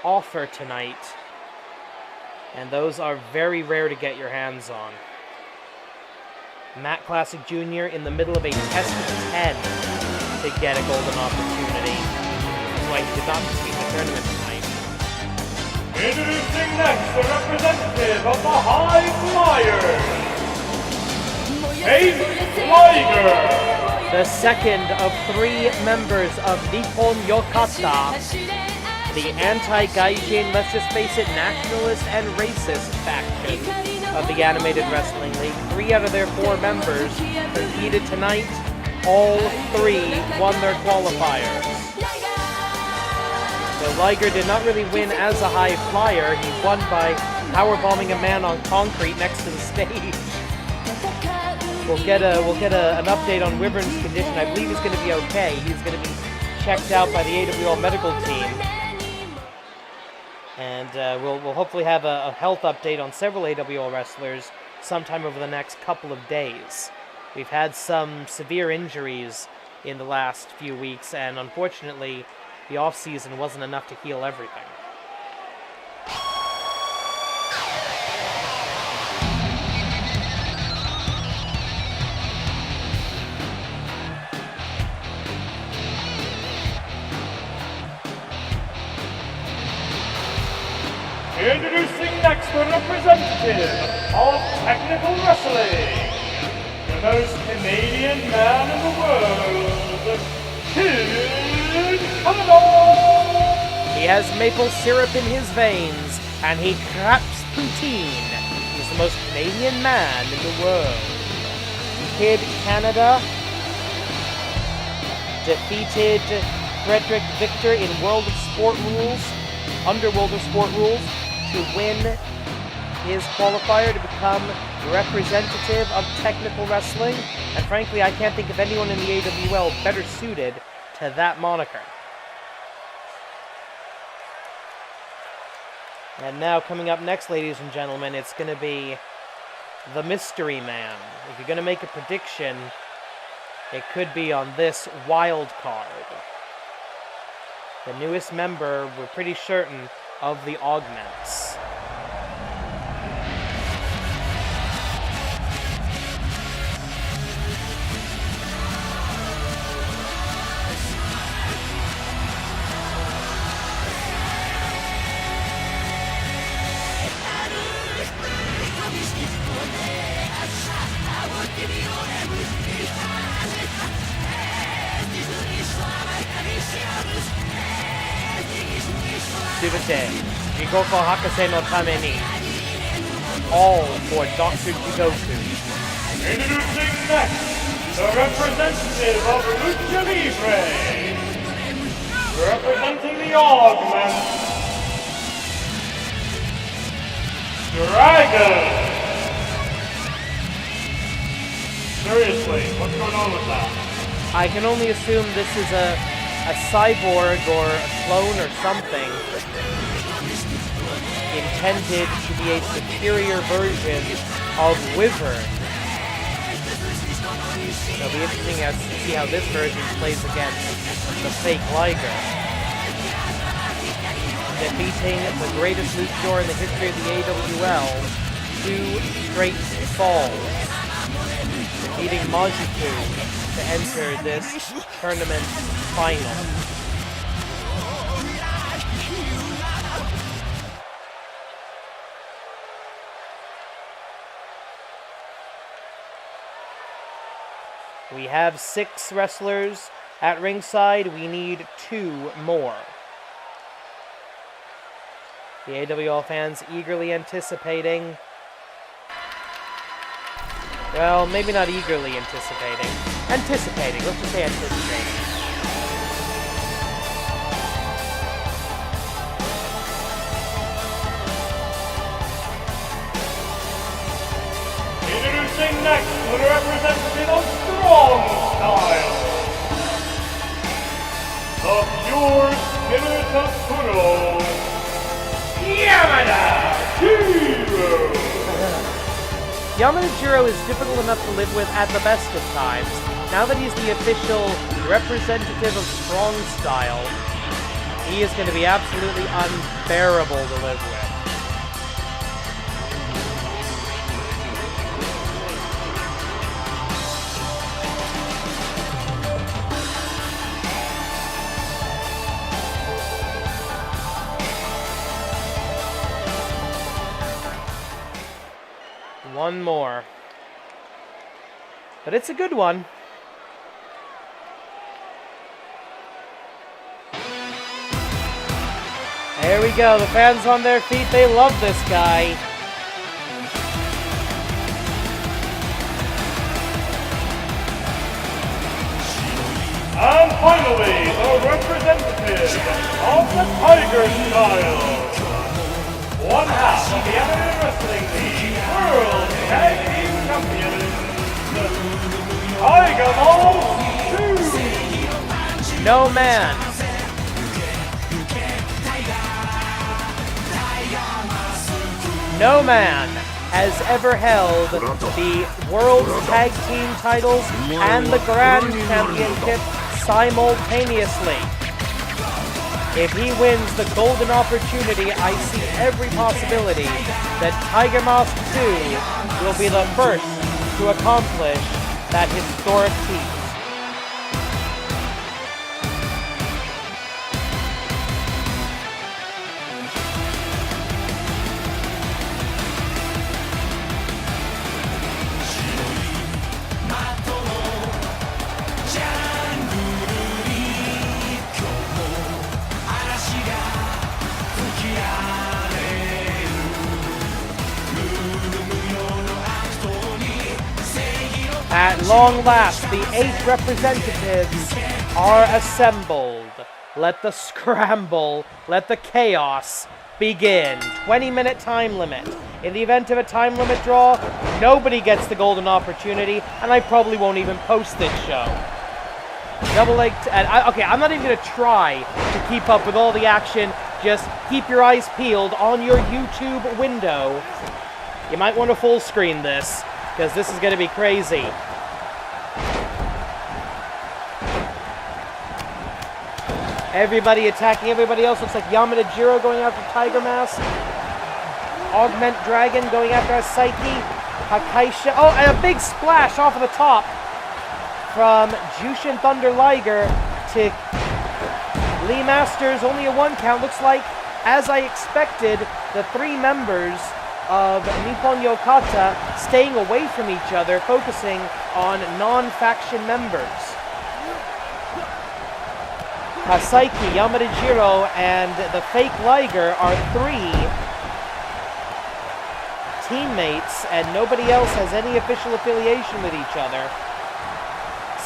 offer tonight, and those are very rare to get your hands on. Matt Classic Jr. in the middle of a test of 10 to get a golden opportunity. That's why he did not compete in the tournament tonight. Introducing next the representative of the High Flyers, Ace Liger. The second of 3 members of Nippon Yokata, the anti-gaijin, let's just face it, nationalist and racist faction of the Animated Wrestling League. 3 out of their 4 members competed tonight. All 3 won their qualifiers. So Liger did not really win as a high flyer. He won by powerbombing a man on concrete next to the stage. We'll get an update on Wyvern's condition. I believe he's going to be okay. He's going to be checked out by the AWL medical team. And we'll hopefully have a health update on several AWL wrestlers sometime over the next couple of days. We've had some severe injuries in the last few weeks, and unfortunately, the off-season wasn't enough to heal everything. Introducing next the representative of Technical Wrestling, the most Canadian man in the world, Kid Canada! He has maple syrup in his veins, and he craps poutine. He's the most Canadian man in the world. Kid Canada defeated Frederick Victor in World of Sport Rules, under World of Sport Rules, to win his qualifier to become representative of Technical Wrestling. And frankly, I can't think of anyone in the AWL better suited to that moniker. And now coming up next, ladies and gentlemen, it's going to be the Mystery Man. If you're going to make a prediction, it could be on this wild card. The newest member, we're pretty certain, of the Augments. Jigoko Hakase no tame ni. All for Dr. Jigoku. Introducing next, the representative of Lucha Libre, representing the Augments, Dragon! Seriously, what's going on with that? I can only assume this is a cyborg or a clone or something intended to be a superior version of Wyvern. It'll be interesting to see how this version plays against the fake Liger. Defeating the greatest luchador in the history of the AWL, 2 straight falls. Defeating Majiku to enter this tournament final. We have 6 wrestlers at ringside. We need 2 more. The AWL fans eagerly anticipating. Well, maybe not eagerly anticipating. Anticipating. Let's just say anticipating. Introducing next, the representative of strong style. The pure spirit of Kuro, Yamanajiro! Yamanajiro is difficult enough to live with at the best of times. Now that he's the official representative of strong style, he is going to be absolutely unbearable to live with. One more. But it's a good one. There we go. The fans on their feet. They love this guy. And finally, the representative of the Tiger Style. One half of the Amateur Wrestling League World Tag Team Champions, Tiger Mask 2. No man has ever held the World Tag Team titles and the Grand Championship simultaneously. If he wins the golden opportunity, I see every possibility that Tiger Mask 2 will be the first to accomplish that historic feat. At long last, the 8 representatives are assembled. Let the scramble, let the chaos begin. 20-minute time limit. In the event of a time limit draw, nobody gets the golden opportunity, and I probably won't even post this show. Double leg, okay, I'm not even going to try to keep up with all the action. Just keep your eyes peeled on your YouTube window. You might want to full screen this, because this is going to be crazy. Everybody attacking everybody else. Looks like Yamanajiro going after Tiger Mask. Augment Dragon going after Psyche. Hakaisha. Oh, and a big splash off of the top from Jushin Thunder Liger to Lee Masters. Only a 1 count. Looks like, as I expected, the 3 members of Nippon Yokata staying away from each other, focusing on non-faction members. Saiki, Yamanajiro, and the fake Liger are 3 teammates, and nobody else has any official affiliation with each other.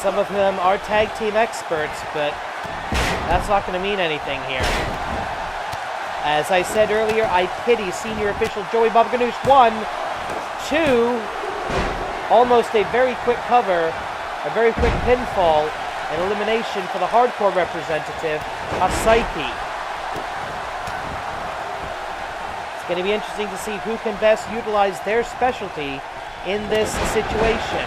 Some of them are tag team experts, but that's not going to mean anything here. As I said earlier, I pity senior official Joey Baba Ganoush. 1, 2, almost a very quick cover, a very quick pinfall, and elimination for the hardcore representative, Asaiki. It's going to be interesting to see who can best utilize their specialty in this situation.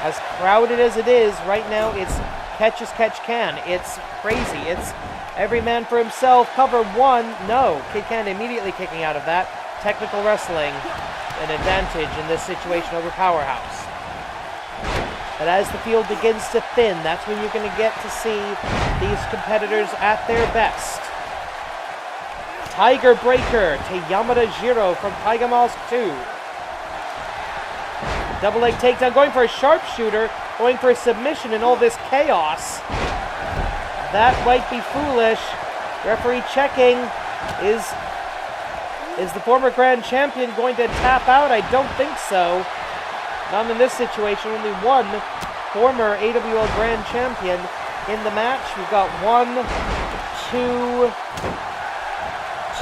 As crowded as it is, right now it's catch as catch can. It's crazy. It's every man for himself. Cover 1. No. Kid Canada immediately kicking out of that. Technical wrestling, an advantage in this situation over Powerhouse. But as the field begins to thin, that's when you're going to get to see these competitors at their best. Tiger Breaker to Yamada Jiro from Tiger Mask 2. Double leg takedown, going for a sharpshooter, going for a submission in all this chaos. That might be foolish. Referee checking. Is the former grand champion going to tap out? I don't think so. Not in this situation. Only one former AWL grand champion in the match. We've got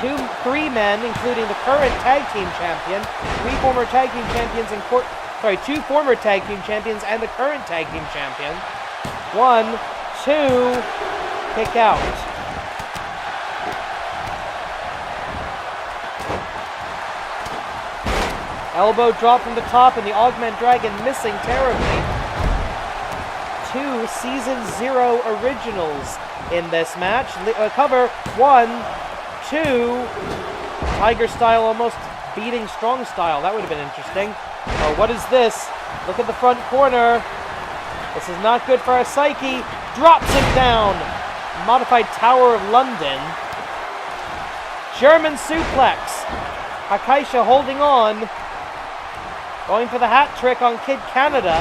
3 men, including the current tag team champion, 3 former tag team champions and 2 former tag team champions and the current tag team champion. 1, 2, kick out. Elbow drop from the top and the Augment Dragon missing terribly. 2 Season 0 originals in this match. Cover 1, 2. Tiger Style almost beating Strong Style. That would have been interesting. Oh, what is this? Look at the front corner. This is not good for Asaiki. Drops him down. Modified Tower of London. German suplex. Hakaisha holding on. Going for the hat trick on Kid Canada.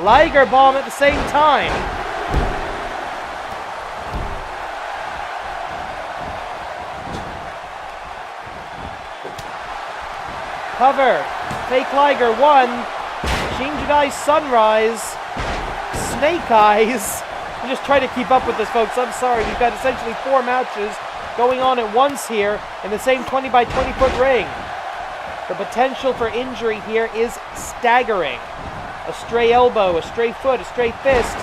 Liger bomb at the same time. Cover. Fake Liger 1. Shinjugai Sunrise. Snake Eyes. I'm just trying to keep up with this, folks. I'm sorry. We've got essentially 4 matches going on at once here in the same 20 by 20 foot ring. The potential for injury here is staggering. A stray elbow, a stray foot, a stray fist.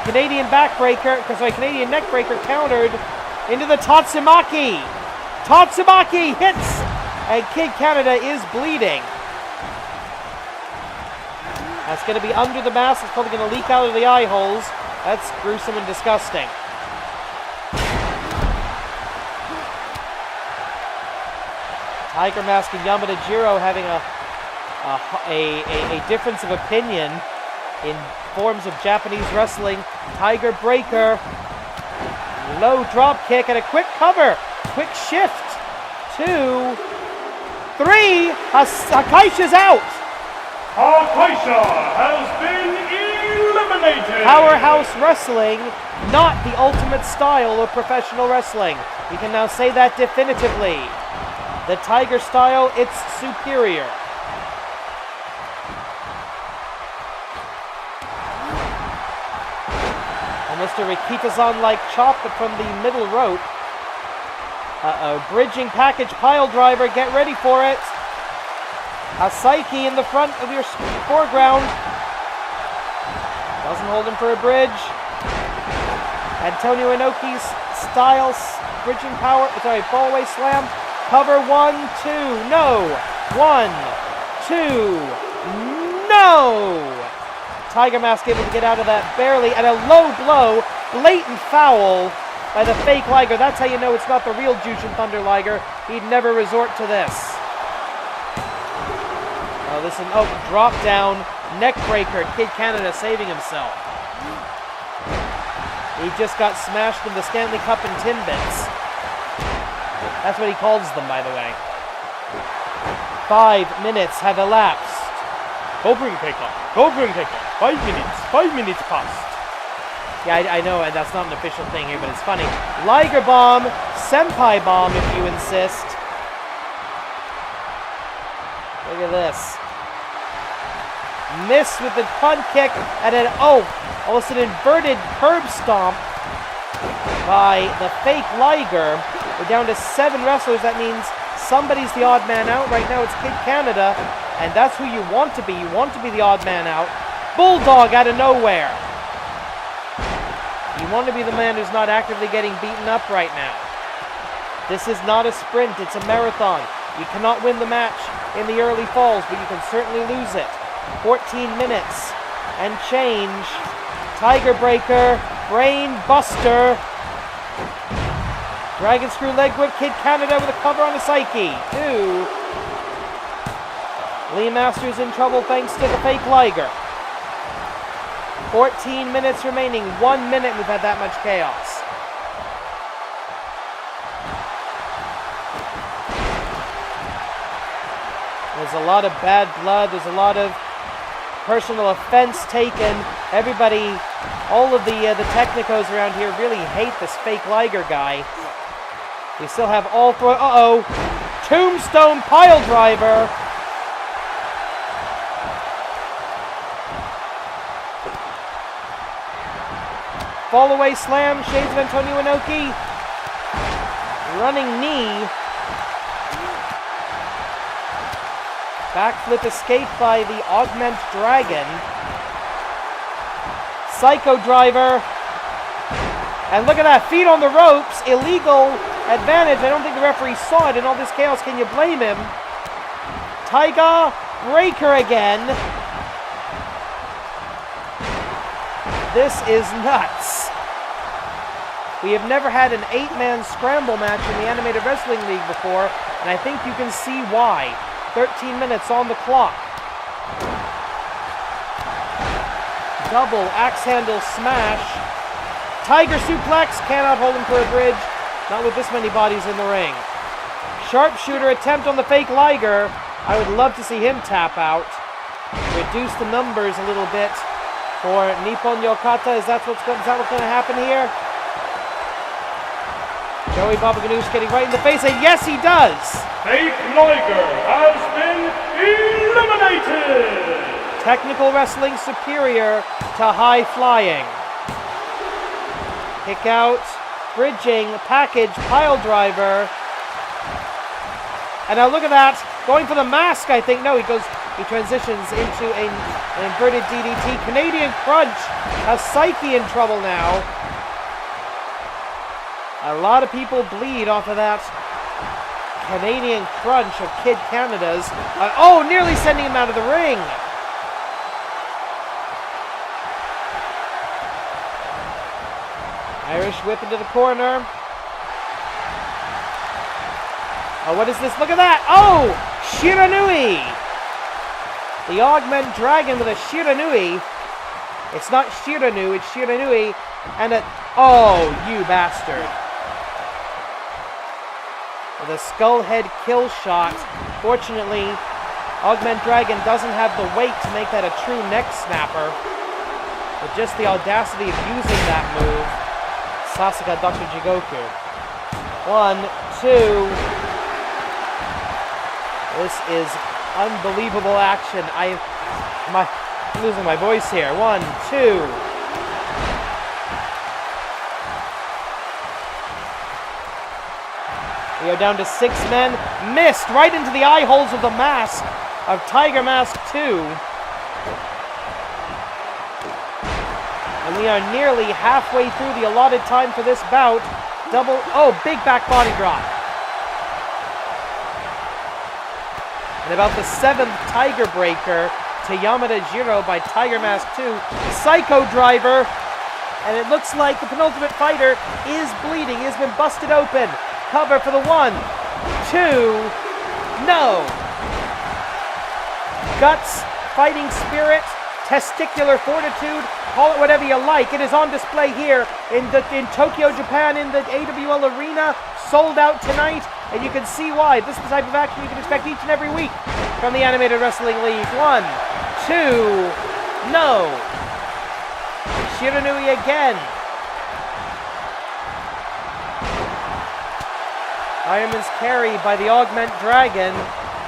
Canadian Canadian neck breaker countered into the Tatsumaki. Tatsumaki hits, and Kid Canada is bleeding. That's going to be under the mask. It's probably going to leak out of the eye holes. That's gruesome and disgusting. Tiger Mask and Yamada Jiro having a difference of opinion in forms of Japanese wrestling. Tiger Breaker, low drop kick and a quick cover, quick shift. 2, 3, Hakaisha's out. Hakaisha has been eliminated. Powerhouse Wrestling, not the ultimate style of professional wrestling. We can now say that definitively. The Tiger Style, it's superior. Almost a Rikitazan-like chop, but from the middle rope. Bridging package pile driver, get ready for it. Asaiki in the front of your foreground. Doesn't hold him for a bridge. Antonio Inoki's style, bridging power, fallaway slam. Cover 1, 2, no. 1, 2, no. Tiger Mask able to get out of that barely, and a low blow, blatant foul by the fake Liger. That's how you know it's not the real Jushin Thunder Liger. He'd never resort to this. Drop down, neck breaker. Kid Canada saving himself. He just got smashed in the Stanley Cup and Timbits. That's what he calls them, by the way. 5 minutes have elapsed. Cobring takeoff. 5 minutes passed. Yeah, I know, and that's not an official thing here, but it's funny. Liger bomb, senpai bomb, if you insist. Look at this. Miss with the punt kick, and almost an inverted curb stomp. by the fake Liger. We're down to 7 wrestlers. That means somebody's the odd man out. Right now it's Kid Canada, and that's who you want to be. You want to be the odd man out. Bulldog out of nowhere. You want to be the man who's not actively getting beaten up right now. This is not a sprint, it's a marathon. You cannot win the match in the early falls, but you can certainly lose it. 14 minutes and change. Tiger Breaker, Brain Buster. Dragon Screw Leg Whip, Kid Canada with a cover on the Psyche. 2. Lee Masters in trouble thanks to the fake Liger. 14 minutes remaining. 1 minute we've had that much chaos. There's a lot of bad blood. There's a lot of personal offense taken. Everybody, all of the technicos around here really hate this fake Liger guy. We still have all 4. Uh-oh. Tombstone Pile Driver. Fall away slam. Shades of Antonio Inoki. Running knee. Backflip escape by the Augment Dragon. Psycho Driver. And look at that, feet on the ropes. Illegal advantage. I don't think the referee saw it in all this chaos. Can you blame him? Tiger Breaker again. This is nuts. We have never had an 8-man scramble match in the Animated Wrestling League before, and I think you can see why. 13 minutes on the clock. Double axe handle smash. Tiger suplex. Cannot hold him for a bridge. Not with this many bodies in the ring. Sharpshooter attempt on the fake Liger. I would love to see him tap out. Reduce the numbers a little bit for Nippon Yokata. Is that what's going to happen here? Joey Baba Ganoush getting right in the face, and yes, he does! Fake Liger has been eliminated! Technical wrestling superior to high flying. Kick out, bridging, package, pile driver. And now look at that, going for the mask, I think. No, he transitions into an inverted DDT. Canadian Crunch has Psyche in trouble now. A lot of people bleed off of that Canadian Crunch of Kid Canada's. Oh, nearly sending him out of the ring. Irish whip into the corner. Oh, what is this? Look at that. Oh, Shiranui. The Augment Dragon with a Shiranui. It's not Shiranu, it's Shiranui. And a... Oh, you bastard. With a skull head kill shot. Fortunately, Augment Dragon doesn't have the weight to make that a true neck snapper. But just the audacity of using that move. Sasuga Dr. Jigoku. 1, 2. This is unbelievable action. I'm losing my voice here. 1, 2. We are down to 6 men. Missed right into the eye holes of the mask of Tiger Mask 2. And we are nearly halfway through the allotted time for this bout. Big back body drop. And about the 7th Tiger Breaker to Yamada Jiro by Tiger Mask 2. Psycho Driver. And it looks like the penultimate fighter is bleeding. He has been busted open. Cover for the 1, 2, no. Guts, fighting spirit, testicular fortitude, call it whatever you like. It is on display here in Tokyo, Japan, in the AWL Arena, sold out tonight, and you can see why. This is the type of action you can expect each and every week from the Animated Wrestling League. 1, 2, no. Shiranui again. Fireman's carry by the Augment Dragon,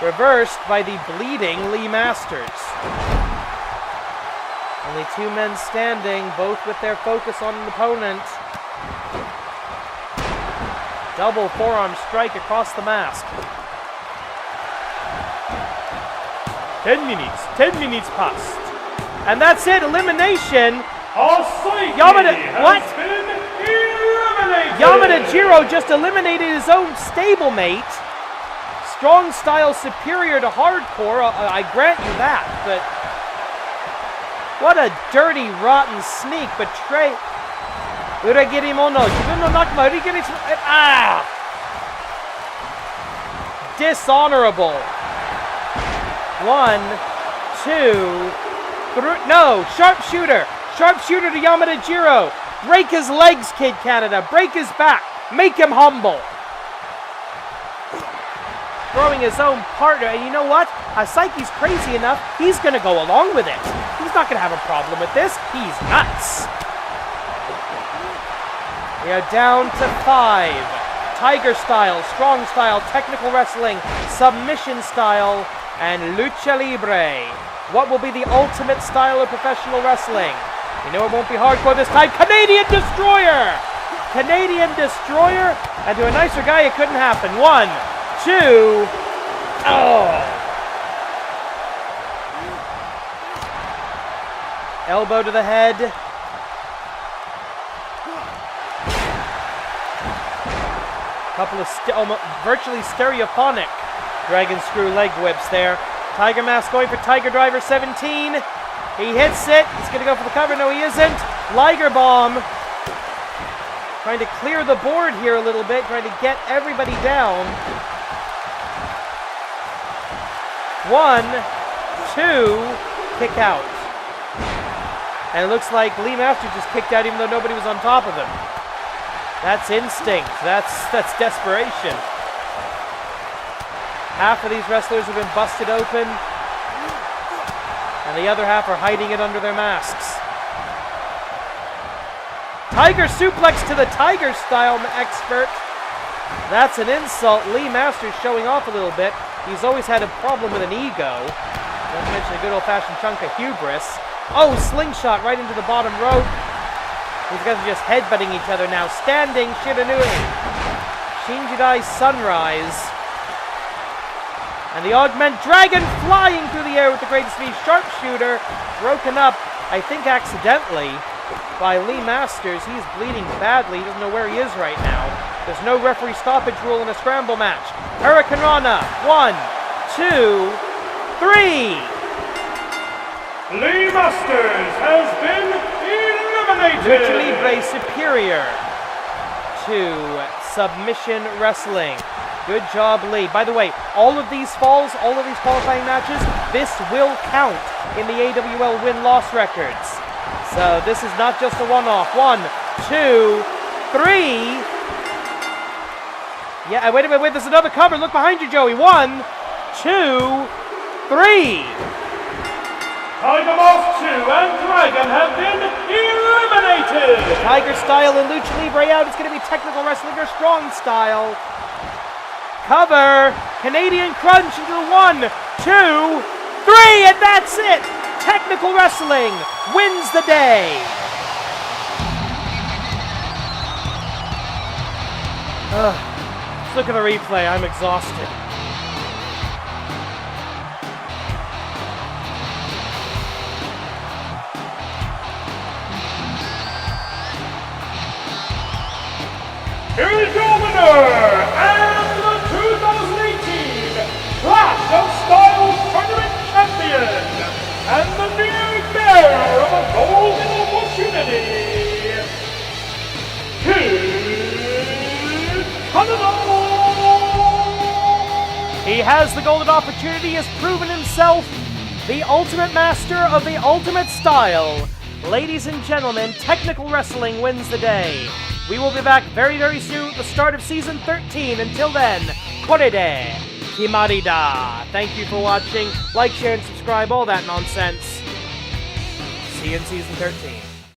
reversed by the bleeding Lee Masters. Only 2 men standing, both with their focus on an opponent. Double forearm strike across the mask. 10 minutes. 10 minutes passed. And that's it. Elimination. What? Yamada Jiro just eliminated his own stablemate. Strong style superior to hardcore. I grant you that, but what a dirty, rotten sneak. Betray. Uragiri mono. Dishonorable. 1, 2, 3. No, sharpshooter. Sharpshooter to Yamada Jiro. Break his legs, Kid Canada. Break his back. Make him humble. Throwing his own partner. And you know what? Asaiki's crazy enough. He's going to go along with it. He's not going to have a problem with this. He's nuts. We are down to 5. Tiger style, strong style, technical wrestling, submission style, and lucha libre. What will be the ultimate style of professional wrestling? You know it won't be hardcore this time. Canadian Destroyer! Canadian Destroyer, and to a nicer guy it couldn't happen. 1, 2, oh! Elbow to the head. Couple of virtually stereophonic dragon screw leg whips there. Tiger Mask going for Tiger Driver 17. He hits it. He's going to go for the cover. No, he isn't. Liger Bomb. Trying to clear the board here a little bit. Trying to get everybody down. 1, 2. Kick out. And it looks like Lee Masters just kicked out even though nobody was on top of him. That's instinct. That's desperation. Half of these wrestlers have been busted open, and the other half are hiding it under their masks. Tiger suplex to the Tiger style expert. That's an insult. Lee Masters showing off a little bit. He's always had a problem with an ego. Not to mention a good old-fashioned chunk of hubris. Oh, slingshot right into the bottom rope. These guys are just headbutting each other now. Standing Shiranui. Shinjidai Sunrise. And the Augment Dragon flying through the air with the greatest speed. Sharpshooter broken up, I think accidentally, by Lee Masters. He's bleeding badly. He doesn't know where he is right now. There's no referee stoppage rule in a scramble match. Hurricane Rana. 1, 2, 3. Lee Masters has been eliminated. Lucha Libre superior to submission wrestling. Good job, Lee. By the way, all of these falls, all of these qualifying matches, this will count in the AWL win-loss records. So this is not just a one-off. 1, 2, 3. Yeah, wait a minute, there's another cover. Look behind you, Joey. 1, 2, 3. Tiger Mask 2 and Dragon have been eliminated. The Tiger style and Lucha Libre out. It's going to be technical wrestling or strong style. Cover. Canadian Crunch into the 1, 2, 3, and that's it. Technical wrestling wins the day. Let's look at the replay. I'm exhausted. Here is your winner and the 2018 Clash of Styles Tournament Champion and the new bearer of a golden opportunity, Kid Canada! He has the golden opportunity, has proven himself the ultimate master of the ultimate style. Ladies and gentlemen, technical wrestling wins the day. We will be back very, very soon at the start of Season 13. Until then, korede kimarida. Thank you for watching. Like, share, and subscribe, all that nonsense. See you in Season 13.